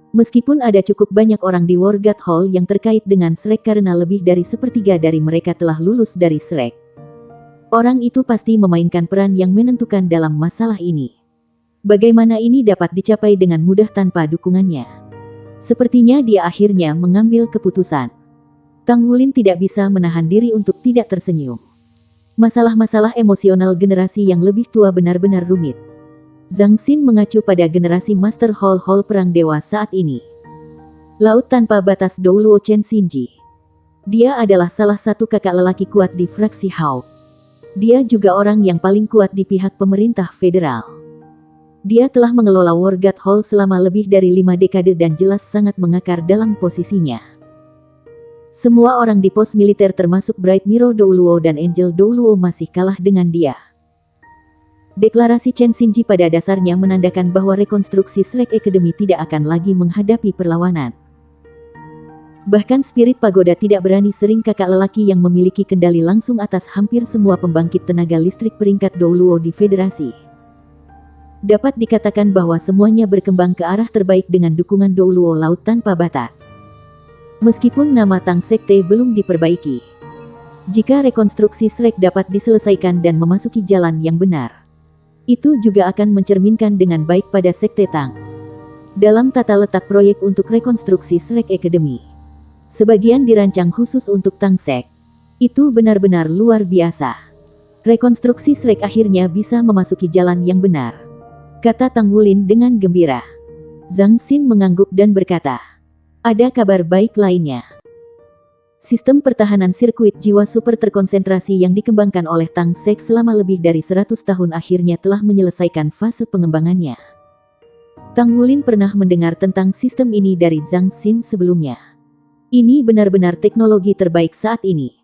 Meskipun ada cukup banyak orang di War God Hall yang terkait dengan Shrek karena lebih dari 1/3 dari mereka telah lulus dari Shrek, Orang itu pasti memainkan peran yang menentukan dalam masalah ini. Bagaimana ini dapat dicapai dengan mudah tanpa dukungannya? Sepertinya dia akhirnya mengambil keputusan. Tang Wulin tidak bisa menahan diri untuk tidak tersenyum. Masalah-masalah emosional generasi yang lebih tua benar-benar rumit. Zhang Xin mengacu pada generasi Master Hall Perang Dewa saat ini. Laut tanpa batas Douluo Chen Xinji. Dia adalah salah satu kakak lelaki kuat di fraksi Hao. Dia juga orang yang paling kuat di pihak pemerintah federal. Dia telah mengelola Wargat Hall selama lebih dari 5 dekade dan jelas sangat mengakar dalam posisinya. Semua orang di pos militer termasuk Bright Mirror Douluo dan Angel Douluo masih kalah dengan dia. Deklarasi Chen Xinji pada dasarnya menandakan bahwa rekonstruksi Shrek Academy tidak akan lagi menghadapi perlawanan. Bahkan spirit pagoda tidak berani sering kakak lelaki yang memiliki kendali langsung atas hampir semua pembangkit tenaga listrik peringkat Douluo di federasi. Dapat dikatakan bahwa semuanya berkembang ke arah terbaik dengan dukungan Douluo Laut Tanpa Batas. Meskipun nama Tang Sekte belum diperbaiki. Jika rekonstruksi Shrek dapat diselesaikan dan memasuki jalan yang benar, itu juga akan mencerminkan dengan baik pada Sekte Tang. Dalam tata letak proyek untuk rekonstruksi Shrek Academy, sebagian dirancang khusus untuk Tang Sek. Itu benar-benar luar biasa. Rekonstruksi Shrek akhirnya bisa memasuki jalan yang benar, kata Tang Wulin dengan gembira. Zhang Xin mengangguk dan berkata, ada kabar baik lainnya. Sistem pertahanan sirkuit jiwa super terkonsentrasi yang dikembangkan oleh Tang Sek selama lebih dari 100 tahun akhirnya telah menyelesaikan fase pengembangannya. Tang Wulin pernah mendengar tentang sistem ini dari Zhang Xin sebelumnya. Ini benar-benar teknologi terbaik saat ini.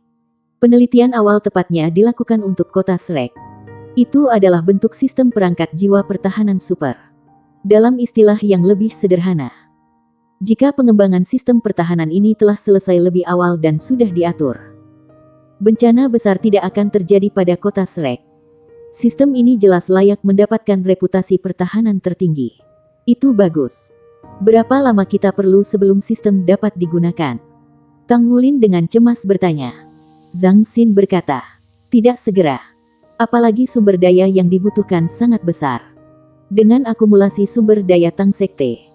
Penelitian awal tepatnya dilakukan untuk kota Shrek. Itu adalah bentuk sistem perangkat jiwa pertahanan super. Dalam istilah yang lebih sederhana, jika pengembangan sistem pertahanan ini telah selesai lebih awal dan sudah diatur, bencana besar tidak akan terjadi pada kota Shrek. Sistem ini jelas layak mendapatkan reputasi pertahanan tertinggi. Itu bagus. Berapa lama kita perlu sebelum sistem dapat digunakan? Tang Wulin dengan cemas bertanya. Zhang Xin berkata, tidak segera. Apalagi sumber daya yang dibutuhkan sangat besar. Dengan akumulasi sumber daya Tang Sekte,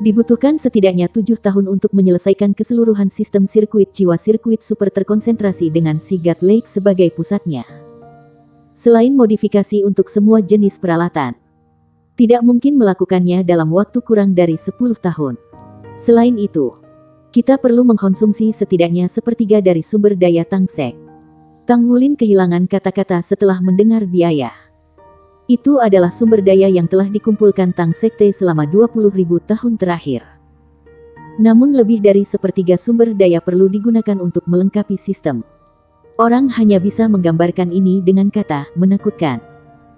dibutuhkan setidaknya 7 tahun untuk menyelesaikan keseluruhan sistem sirkuit jiwa sirkuit super terkonsentrasi dengan Sigat Lake sebagai pusatnya. Selain modifikasi untuk semua jenis peralatan, tidak mungkin melakukannya dalam waktu kurang dari 10 tahun. Selain itu, kita perlu mengkonsumsi setidaknya sepertiga dari sumber daya Tang Sek. Tang Wulin kehilangan kata-kata setelah mendengar biaya. Itu adalah sumber daya yang telah dikumpulkan Tang Sekte selama 20.000 tahun terakhir. Namun lebih dari sepertiga sumber daya perlu digunakan untuk melengkapi sistem. Orang hanya bisa menggambarkan ini dengan kata menakutkan.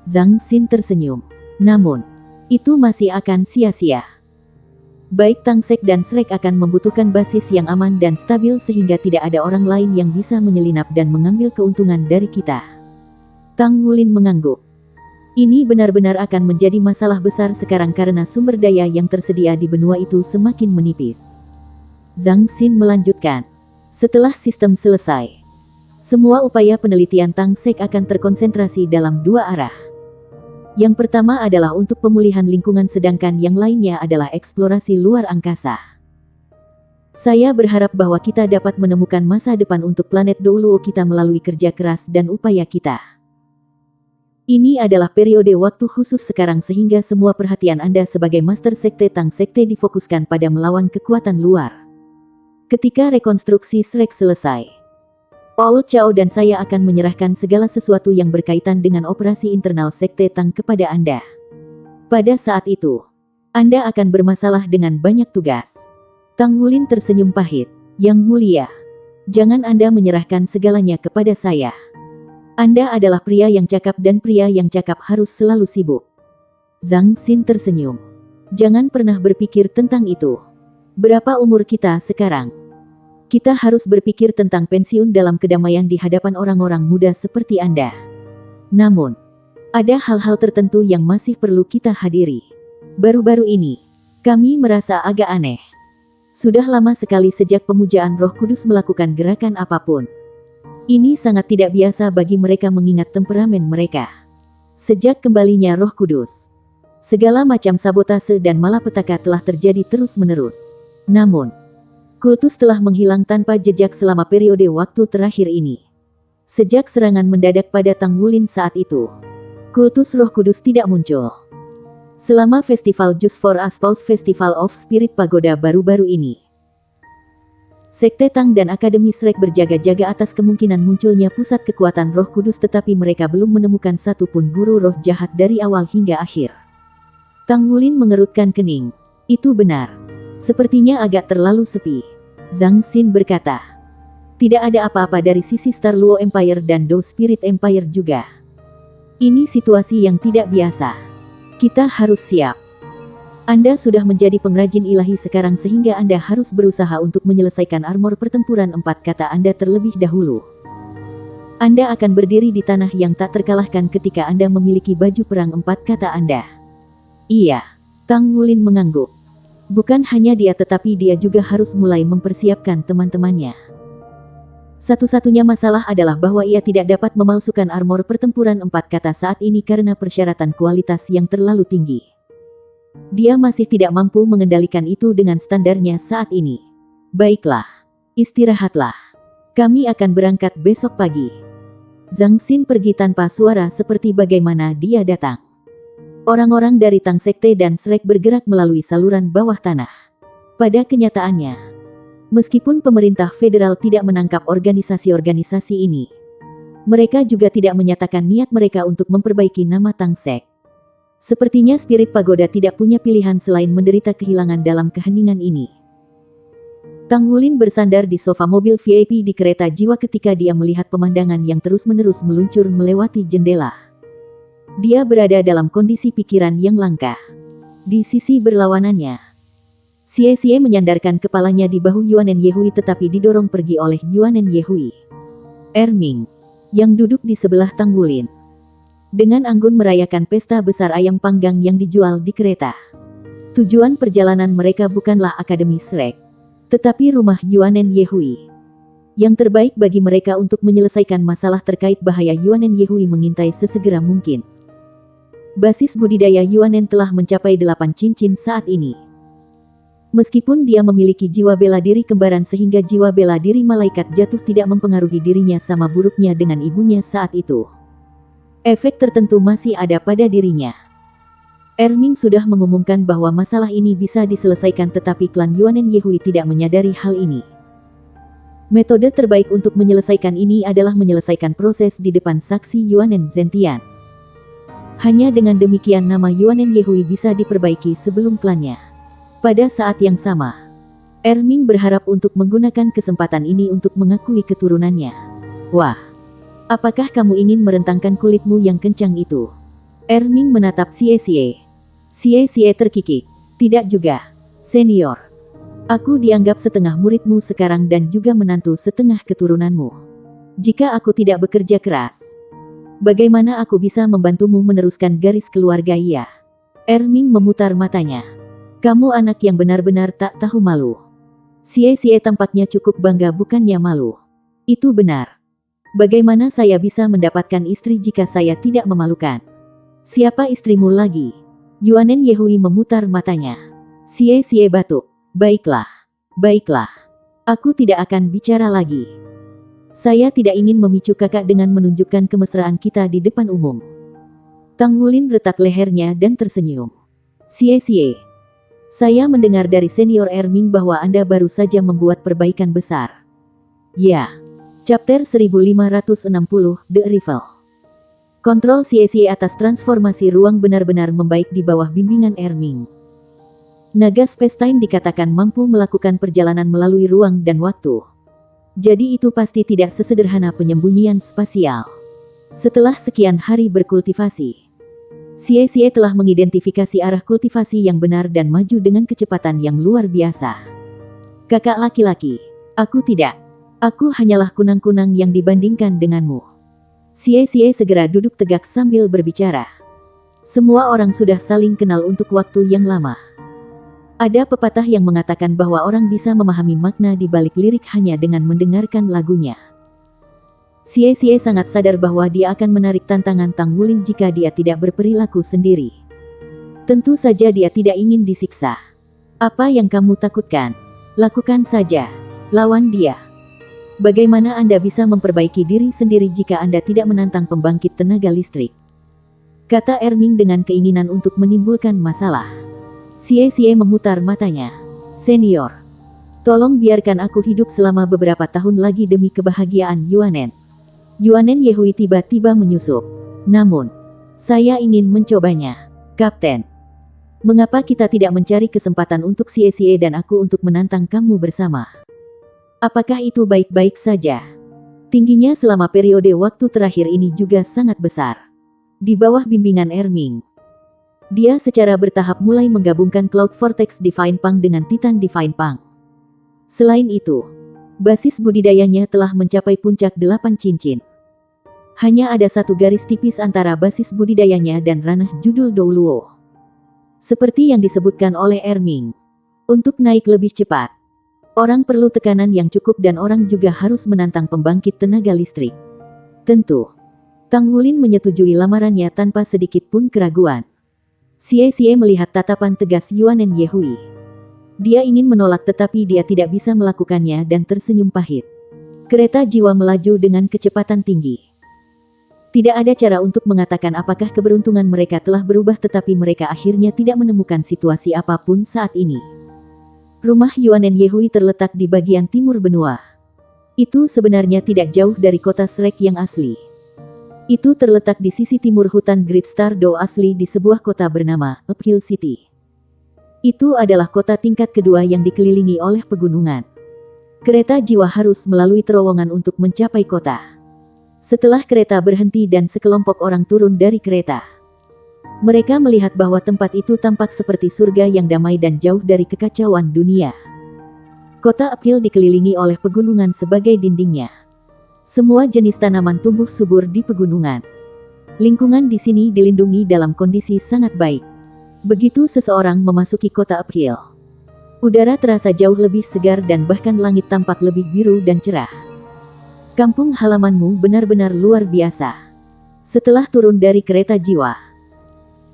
Zhang Xin tersenyum. Namun, itu masih akan sia-sia. Baik Tang Sek dan Shrek akan membutuhkan basis yang aman dan stabil sehingga tidak ada orang lain yang bisa menyelinap dan mengambil keuntungan dari kita. Tang Wulin mengangguk. Ini benar-benar akan menjadi masalah besar sekarang karena sumber daya yang tersedia di benua itu semakin menipis. Zhang Xin melanjutkan. Setelah sistem selesai, semua upaya penelitian Tang Sek akan terkonsentrasi dalam 2 arah. Yang pertama adalah untuk pemulihan lingkungan sedangkan yang lainnya adalah eksplorasi luar angkasa. Saya berharap bahwa kita dapat menemukan masa depan untuk planet Douluo kita melalui kerja keras dan upaya kita. Ini adalah periode waktu khusus sekarang sehingga semua perhatian Anda sebagai Master Sekte Tang Sekte difokuskan pada melawan kekuatan luar. Ketika rekonstruksi Shrek selesai, Paul Chow dan saya akan menyerahkan segala sesuatu yang berkaitan dengan operasi internal Sekte Tang kepada Anda. Pada saat itu, Anda akan bermasalah dengan banyak tugas. Tang Wulin tersenyum pahit. Yang mulia, jangan Anda menyerahkan segalanya kepada saya. Anda adalah pria yang cakap dan pria yang cakap harus selalu sibuk. Zhang Xin tersenyum. Jangan pernah berpikir tentang itu. Berapa umur kita sekarang? Kita harus berpikir tentang pensiun dalam kedamaian di hadapan orang-orang muda seperti Anda. Namun, ada hal-hal tertentu yang masih perlu kita hadiri. Baru-baru ini, kami merasa agak aneh. Sudah lama sekali sejak pemujaan Roh Kudus melakukan gerakan apapun. Ini sangat tidak biasa bagi mereka mengingat temperamen mereka. Sejak kembalinya Roh Kudus, segala macam sabotase dan malapetaka telah terjadi terus-menerus. Namun, kultus telah menghilang tanpa jejak selama periode waktu terakhir ini. Sejak serangan mendadak pada Tang Wulin saat itu, kultus Roh Kudus tidak muncul. Selama festival Just for Us Pause Festival of Spirit Pagoda baru-baru ini, Sekte Tang dan Akademi Shrek berjaga-jaga atas kemungkinan munculnya pusat kekuatan Roh Kudus, tetapi mereka belum menemukan satupun guru roh jahat dari awal hingga akhir. Tang Wulin mengerutkan kening. Itu benar. Sepertinya agak terlalu sepi. Zhang Xin berkata. Tidak ada apa-apa dari sisi Star Luo Empire dan Dou Spirit Empire juga. Ini situasi yang tidak biasa. Kita harus siap. Anda sudah menjadi pengrajin ilahi sekarang sehingga Anda harus berusaha untuk menyelesaikan armor pertempuran 4 kata Anda terlebih dahulu. Anda akan berdiri di tanah yang tak terkalahkan ketika Anda memiliki baju perang 4 kata Anda. Iya, Tang Wulin mengangguk. Bukan hanya dia tetapi dia juga harus mulai mempersiapkan teman-temannya. Satu-satunya masalah adalah bahwa ia tidak dapat memalsukan armor pertempuran 4 kata saat ini karena persyaratan kualitas yang terlalu tinggi. Dia masih tidak mampu mengendalikan itu dengan standarnya saat ini. Baiklah, istirahatlah. Kami akan berangkat besok pagi. Zhang Xin pergi tanpa suara seperti bagaimana dia datang. Orang-orang dari Tang Sekte dan Shrek bergerak melalui saluran bawah tanah. Pada kenyataannya, meskipun pemerintah federal tidak menangkap organisasi-organisasi ini, mereka juga tidak menyatakan niat mereka untuk memperbaiki nama Tang Sek. Sepertinya Spirit Pagoda tidak punya pilihan selain menderita kehilangan dalam keheningan ini. Tang Wulin bersandar di sofa mobil VIP di kereta jiwa ketika dia melihat pemandangan yang terus-menerus meluncur melewati jendela. Dia berada dalam kondisi pikiran yang langka. Di sisi berlawanannya, Xie menyandarkan kepalanya di bahu Yuanen Yehui tetapi didorong pergi oleh Yuanen Yehui. Erming, yang duduk di sebelah Tang Wulin, dengan anggun merayakan pesta besar ayam panggang yang dijual di kereta. Tujuan perjalanan mereka bukanlah Akademi Shrek, tetapi rumah Yuanen Yehui. Yang terbaik bagi mereka untuk menyelesaikan masalah terkait bahaya Yuanen Yehui mengintai sesegera mungkin. Basis budidaya Yuanen telah mencapai 8 cincin saat ini. Meskipun dia memiliki jiwa bela diri kembaran sehingga jiwa bela diri malaikat jatuh tidak mempengaruhi dirinya sama buruknya dengan ibunya saat itu, efek tertentu masih ada pada dirinya. Erming sudah mengumumkan bahwa masalah ini bisa diselesaikan tetapi klan Yuanen Yehui tidak menyadari hal ini. Metode terbaik untuk menyelesaikan ini adalah menyelesaikan proses di depan saksi Yuanen Zentian. Hanya dengan demikian nama Yuanen Yehui bisa diperbaiki sebelum klannya. Pada saat yang sama, Erming berharap untuk menggunakan kesempatan ini untuk mengakui keturunannya. Wah, apakah kamu ingin merentangkan kulitmu yang kencang itu? Erming menatap Xie. Xie terkikik. Tidak juga, senior. Aku dianggap setengah muridmu sekarang dan juga menantu setengah keturunanmu. Jika aku tidak bekerja keras, bagaimana aku bisa membantumu meneruskan garis keluarga ia? Erming memutar matanya. Kamu anak yang benar-benar tak tahu malu. Xie tampaknya cukup bangga bukannya malu. Itu benar. Bagaimana saya bisa mendapatkan istri jika saya tidak memalukan? Siapa istrimu lagi? Yuanen Yehui memutar matanya. Xie batuk. Baiklah. Aku tidak akan bicara lagi. Saya tidak ingin memicu kakak dengan menunjukkan kemesraan kita di depan umum. Tang Wulin retak lehernya dan tersenyum. Xie, saya mendengar dari senior Erming bahwa Anda baru saja membuat perbaikan besar. Ya. Chapter 1560, The Rival. Kontrol Xie atas transformasi ruang benar-benar membaik di bawah bimbingan Erming. Naga Space Time dikatakan mampu melakukan perjalanan melalui ruang dan waktu. Jadi itu pasti tidak sesederhana penyembunyian spasial. Setelah sekian hari berkultivasi, Xie telah mengidentifikasi arah kultivasi yang benar dan maju dengan kecepatan yang luar biasa. Kakak laki-laki, aku tidak. Aku hanyalah kunang-kunang yang dibandingkan denganmu. Xie segera duduk tegak sambil berbicara. Semua orang sudah saling kenal untuk waktu yang lama. Ada pepatah yang mengatakan bahwa orang bisa memahami makna di balik lirik hanya dengan mendengarkan lagunya. Xie sangat sadar bahwa dia akan menarik tantangan Tang Wulin jika dia tidak berperilaku sendiri. Tentu saja dia tidak ingin disiksa. Apa yang kamu takutkan? Lakukan saja. Lawan dia. Bagaimana Anda bisa memperbaiki diri sendiri jika Anda tidak menantang pembangkit tenaga listrik? Kata Erming dengan keinginan untuk menimbulkan masalah. Xie memutar matanya. Senior, tolong biarkan aku hidup selama beberapa tahun lagi demi kebahagiaan Yuanen. Yuanen Yehui tiba-tiba menyusup. Namun, saya ingin mencobanya. Kapten, mengapa kita tidak mencari kesempatan untuk Xie dan aku untuk menantang kamu bersama? Apakah itu baik-baik saja? Tingginya selama periode waktu terakhir ini juga sangat besar. Di bawah bimbingan Erming, dia secara bertahap mulai menggabungkan Cloud Vortex Divine Pang dengan Titan Divine Pang. Selain itu, basis budidayanya telah mencapai puncak 8 cincin. Hanya ada satu garis tipis antara basis budidayanya dan ranah judul Douluo. Seperti yang disebutkan oleh Erming, untuk naik lebih cepat, orang perlu tekanan yang cukup dan orang juga harus menantang pembangkit tenaga listrik. Tentu, Tang Wulin menyetujui lamarannya tanpa sedikit pun keraguan. Xie melihat tatapan tegas Yuanen Yehui. Dia ingin menolak tetapi dia tidak bisa melakukannya dan tersenyum pahit. Kereta jiwa melaju dengan kecepatan tinggi. Tidak ada cara untuk mengatakan apakah keberuntungan mereka telah berubah tetapi mereka akhirnya tidak menemukan situasi apapun saat ini. Rumah Yuanen Yehui terletak di bagian timur benua. Itu sebenarnya tidak jauh dari kota Shrek yang asli. Itu terletak di sisi timur hutan Great Star Do asli di sebuah kota bernama Uphill City. Itu adalah kota tingkat kedua yang dikelilingi oleh pegunungan. Kereta jiwa harus melalui terowongan untuk mencapai kota. Setelah kereta berhenti dan sekelompok orang turun dari kereta, mereka melihat bahwa tempat itu tampak seperti surga yang damai dan jauh dari kekacauan dunia. Kota Uphill dikelilingi oleh pegunungan sebagai dindingnya. Semua jenis tanaman tumbuh subur di pegunungan. Lingkungan di sini dilindungi dalam kondisi sangat baik. Begitu seseorang memasuki kota Uphill, udara terasa jauh lebih segar dan bahkan langit tampak lebih biru dan cerah. Kampung halamanmu benar-benar luar biasa. Setelah turun dari kereta jiwa,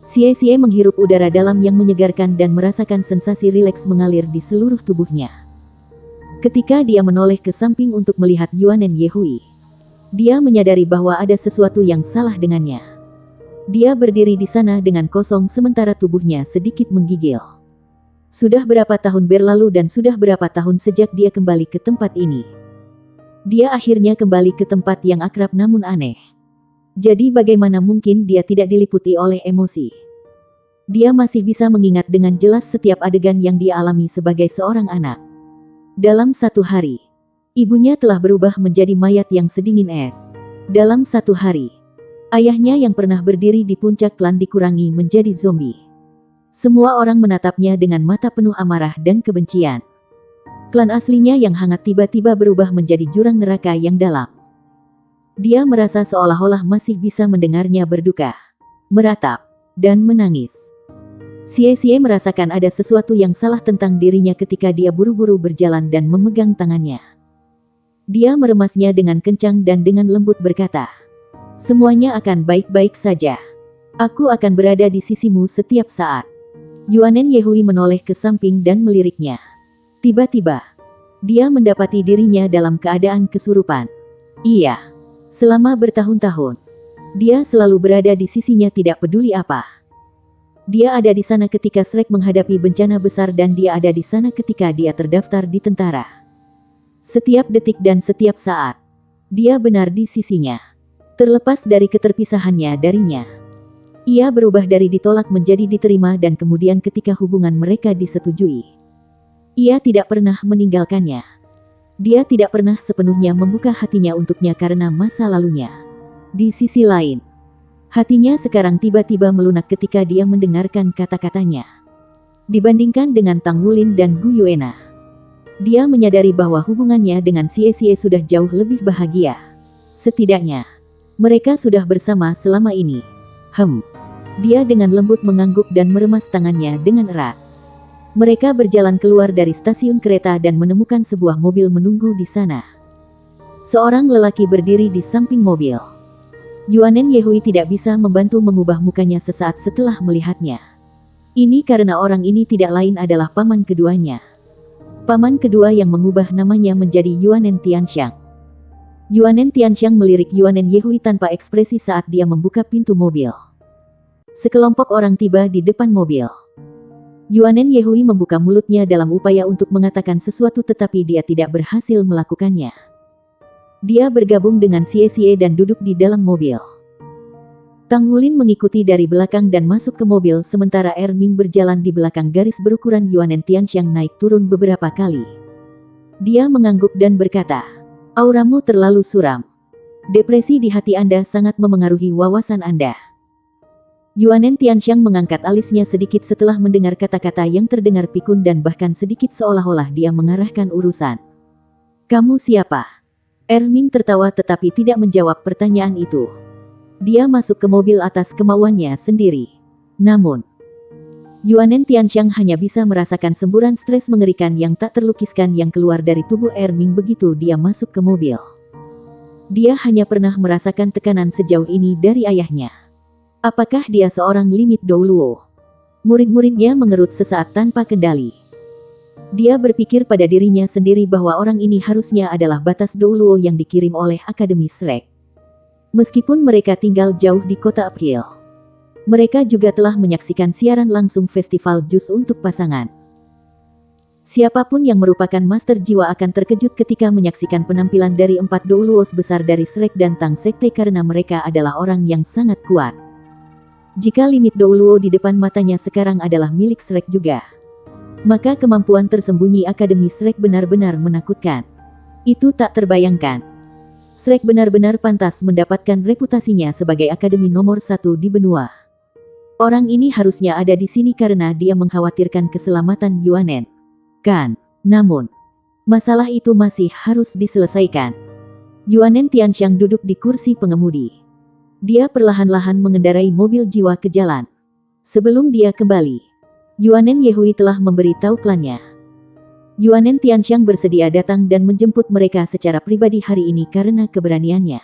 Xie menghirup udara dalam yang menyegarkan dan merasakan sensasi rileks mengalir di seluruh tubuhnya. Ketika dia menoleh ke samping untuk melihat Yuanen Yehui, dia menyadari bahwa ada sesuatu yang salah dengannya. Dia berdiri di sana dengan kosong sementara tubuhnya sedikit menggigil. Sudah berapa tahun berlalu dan sudah berapa tahun sejak dia kembali ke tempat ini. Dia akhirnya kembali ke tempat yang akrab namun aneh. Jadi bagaimana mungkin dia tidak diliputi oleh emosi? Dia masih bisa mengingat dengan jelas setiap adegan yang dia alami sebagai seorang anak. Dalam satu hari, ibunya telah berubah menjadi mayat yang sedingin es. Dalam satu hari, ayahnya yang pernah berdiri di puncak klan dikurangi menjadi zombie. Semua orang menatapnya dengan mata penuh amarah dan kebencian. Klan aslinya yang hangat tiba-tiba berubah menjadi jurang neraka yang dalam. Dia merasa seolah-olah masih bisa mendengarnya berduka, meratap, dan menangis. Xie merasakan ada sesuatu yang salah tentang dirinya ketika dia buru-buru berjalan dan memegang tangannya. Dia meremasnya dengan kencang dan dengan lembut berkata, "Semuanya akan baik-baik saja. Aku akan berada di sisimu setiap saat." Yuanen Yehui menoleh ke samping dan meliriknya. Tiba-tiba, dia mendapati dirinya dalam keadaan kesurupan. Iya, selama bertahun-tahun, dia selalu berada di sisinya tidak peduli apa. Dia ada di sana ketika Shrek menghadapi bencana besar dan dia ada di sana ketika dia terdaftar di tentara. Setiap detik dan setiap saat, dia benar di sisinya. Terlepas dari keterpisahannya darinya. Ia berubah dari ditolak menjadi diterima dan kemudian ketika hubungan mereka disetujui, ia tidak pernah meninggalkannya. Dia tidak pernah sepenuhnya membuka hatinya untuknya karena masa lalunya. Di sisi lain, hatinya sekarang tiba-tiba melunak ketika dia mendengarkan kata-katanya. Dibandingkan dengan Tang Wulin dan Gu Yuena, dia menyadari bahwa hubungannya dengan Xie sudah jauh lebih bahagia. Setidaknya, mereka sudah bersama selama ini. Dia dengan lembut mengangguk dan meremas tangannya dengan erat. Mereka berjalan keluar dari stasiun kereta dan menemukan sebuah mobil menunggu di sana. Seorang lelaki berdiri di samping mobil. Yuanen Yehui tidak bisa membantu mengubah mukanya sesaat setelah melihatnya. Ini karena orang ini tidak lain adalah paman keduanya. Paman kedua yang mengubah namanya menjadi Yuanen Tianxiang. Yuanen Tianxiang melirik Yuanen Yehui tanpa ekspresi saat dia membuka pintu mobil. Sekelompok orang tiba di depan mobil. Yuanen Yehui membuka mulutnya dalam upaya untuk mengatakan sesuatu tetapi dia tidak berhasil melakukannya. Dia bergabung dengan Xie dan duduk di dalam mobil. Tang Hulin mengikuti dari belakang dan masuk ke mobil sementara Ming berjalan di belakang garis berukuran. Yuanen Tianxiang naik turun beberapa kali. Dia mengangguk dan berkata, "Auramu terlalu suram. Depresi di hati Anda sangat memengaruhi wawasan Anda." Yuanen Tianxiang mengangkat alisnya sedikit setelah mendengar kata-kata yang terdengar pikun dan bahkan sedikit seolah-olah dia mengarahkan urusan. "Kamu siapa?" Ming tertawa tetapi tidak menjawab pertanyaan itu. Dia masuk ke mobil atas kemauannya sendiri. Namun, Yuanen Tianxiang hanya bisa merasakan semburan stres mengerikan yang tak terlukiskan yang keluar dari tubuh Ming begitu dia masuk ke mobil. Dia hanya pernah merasakan tekanan sejauh ini dari ayahnya. Apakah dia seorang limit Douluo? Murid-muridnya mengerut sesaat tanpa kendali. Dia berpikir pada dirinya sendiri bahwa orang ini harusnya adalah batas Douluo yang dikirim oleh Akademi Shrek. Meskipun mereka tinggal jauh di kota April, mereka juga telah menyaksikan siaran langsung festival jus untuk pasangan. Siapapun yang merupakan master jiwa akan terkejut ketika menyaksikan penampilan dari 4 Douluos besar dari Shrek dan Tang Sekte karena mereka adalah orang yang sangat kuat. Jika limit Douluo di depan matanya sekarang adalah milik Shrek juga, maka kemampuan tersembunyi Akademi Shrek benar-benar menakutkan. Itu tak terbayangkan. Shrek benar-benar pantas mendapatkan reputasinya sebagai akademi nomor 1 di benua. Orang ini harusnya ada di sini karena dia mengkhawatirkan keselamatan Yuanen. Kan? Namun, masalah itu masih harus diselesaikan. Yuanen Tianxiang duduk di kursi pengemudi. Dia perlahan-lahan mengendarai mobil jiwa ke jalan. Sebelum dia kembali, Yuanen Yehui telah memberi tahu klannya. Yuanen Tianxiang bersedia datang dan menjemput mereka secara pribadi hari ini karena keberaniannya.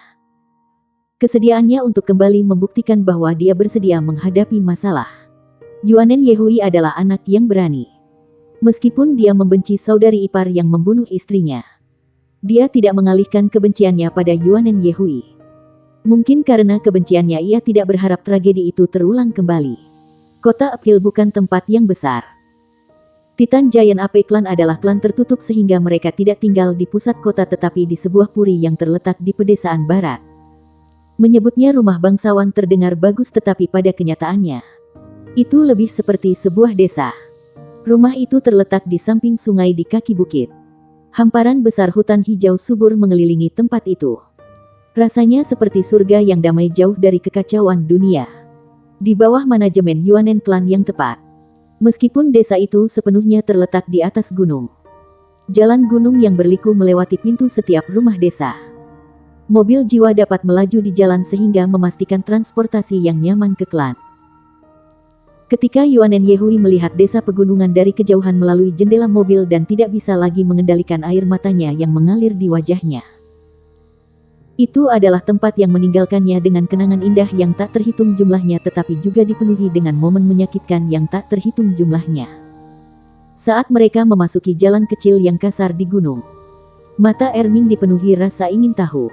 Kesediaannya untuk kembali membuktikan bahwa dia bersedia menghadapi masalah. Yuanen Yehui adalah anak yang berani. Meskipun dia membenci saudari ipar yang membunuh istrinya, dia tidak mengalihkan kebenciannya pada Yuanen Yehui. Mungkin karena kebenciannya ia tidak berharap tragedi itu terulang kembali. Kota April bukan tempat yang besar. Titan Giant Ape Clan adalah klan tertutup sehingga mereka tidak tinggal di pusat kota tetapi di sebuah puri yang terletak di pedesaan barat. Menyebutnya rumah bangsawan terdengar bagus tetapi pada kenyataannya, itu lebih seperti sebuah desa. Rumah itu terletak di samping sungai di kaki bukit. Hamparan besar hutan hijau subur mengelilingi tempat itu. Rasanya seperti surga yang damai jauh dari kekacauan dunia. Di bawah manajemen Yuanen Clan yang tepat. Meskipun desa itu sepenuhnya terletak di atas gunung. Jalan gunung yang berliku melewati pintu setiap rumah desa. Mobil jiwa dapat melaju di jalan sehingga memastikan transportasi yang nyaman ke klan. Ketika Yuanen Yehui melihat desa pegunungan dari kejauhan melalui jendela mobil dan tidak bisa lagi mengendalikan air matanya yang mengalir di wajahnya. Itu adalah tempat yang meninggalkannya dengan kenangan indah yang tak terhitung jumlahnya tetapi juga dipenuhi dengan momen menyakitkan yang tak terhitung jumlahnya. Saat mereka memasuki jalan kecil yang kasar di gunung, mata Ming dipenuhi rasa ingin tahu.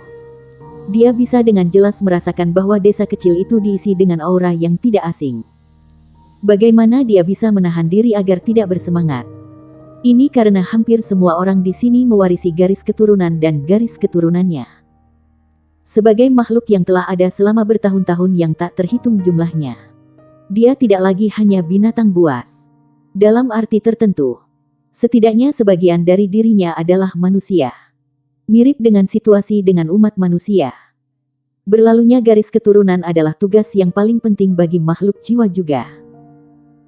Dia bisa dengan jelas merasakan bahwa desa kecil itu diisi dengan aura yang tidak asing. Bagaimana dia bisa menahan diri agar tidak bersemangat? Ini karena hampir semua orang di sini mewarisi garis keturunan dan garis keturunannya. Sebagai makhluk yang telah ada selama bertahun-tahun yang tak terhitung jumlahnya, dia tidak lagi hanya binatang buas. Dalam arti tertentu, setidaknya sebagian dari dirinya adalah manusia. Mirip dengan situasi dengan umat manusia. Berlalunya garis keturunan adalah tugas yang paling penting bagi makhluk jiwa juga.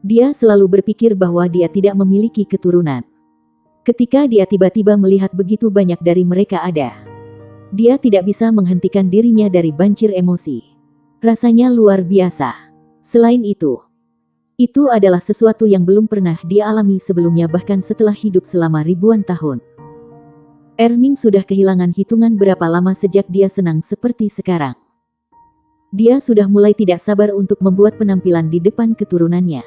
Dia selalu berpikir bahwa dia tidak memiliki keturunan. Ketika dia tiba-tiba melihat begitu banyak dari mereka ada, dia tidak bisa menghentikan dirinya dari banjir emosi. Rasanya luar biasa. Selain itu adalah sesuatu yang belum pernah dia alami sebelumnya bahkan setelah hidup selama ribuan tahun. Erming sudah kehilangan hitungan berapa lama sejak dia senang seperti sekarang. Dia sudah mulai tidak sabar untuk membuat penampilan di depan keturunannya.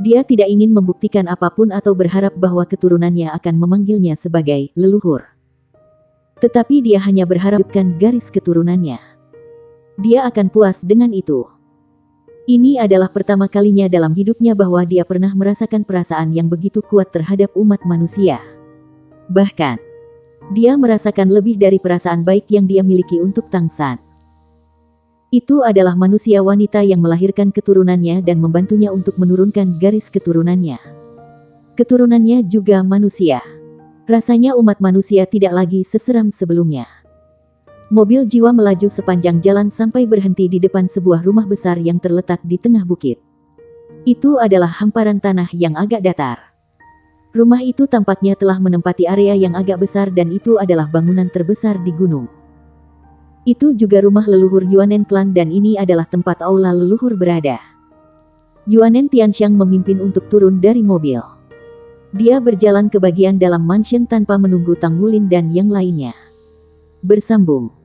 Dia tidak ingin membuktikan apapun atau berharap bahwa keturunannya akan memanggilnya sebagai leluhur. Tetapi dia hanya berharapkan garis keturunannya. Dia akan puas dengan itu. Ini adalah pertama kalinya dalam hidupnya bahwa dia pernah merasakan perasaan yang begitu kuat terhadap umat manusia. Bahkan, dia merasakan lebih dari perasaan baik yang dia miliki untuk Tang San. Itu adalah manusia wanita yang melahirkan keturunannya dan membantunya untuk menurunkan garis keturunannya. Keturunannya juga manusia. Rasanya umat manusia tidak lagi seseram sebelumnya. Mobil jiwa melaju sepanjang jalan sampai berhenti di depan sebuah rumah besar yang terletak di tengah bukit. Itu adalah hamparan tanah yang agak datar. Rumah itu tampaknya telah menempati area yang agak besar dan itu adalah bangunan terbesar di gunung. Itu juga rumah leluhur Yuanen Clan dan ini adalah tempat aula leluhur berada. Yuanen Tianxiang memimpin untuk turun dari mobil. Dia berjalan ke bagian dalam mansion tanpa menunggu Tang Wulin dan yang lainnya. Bersambung.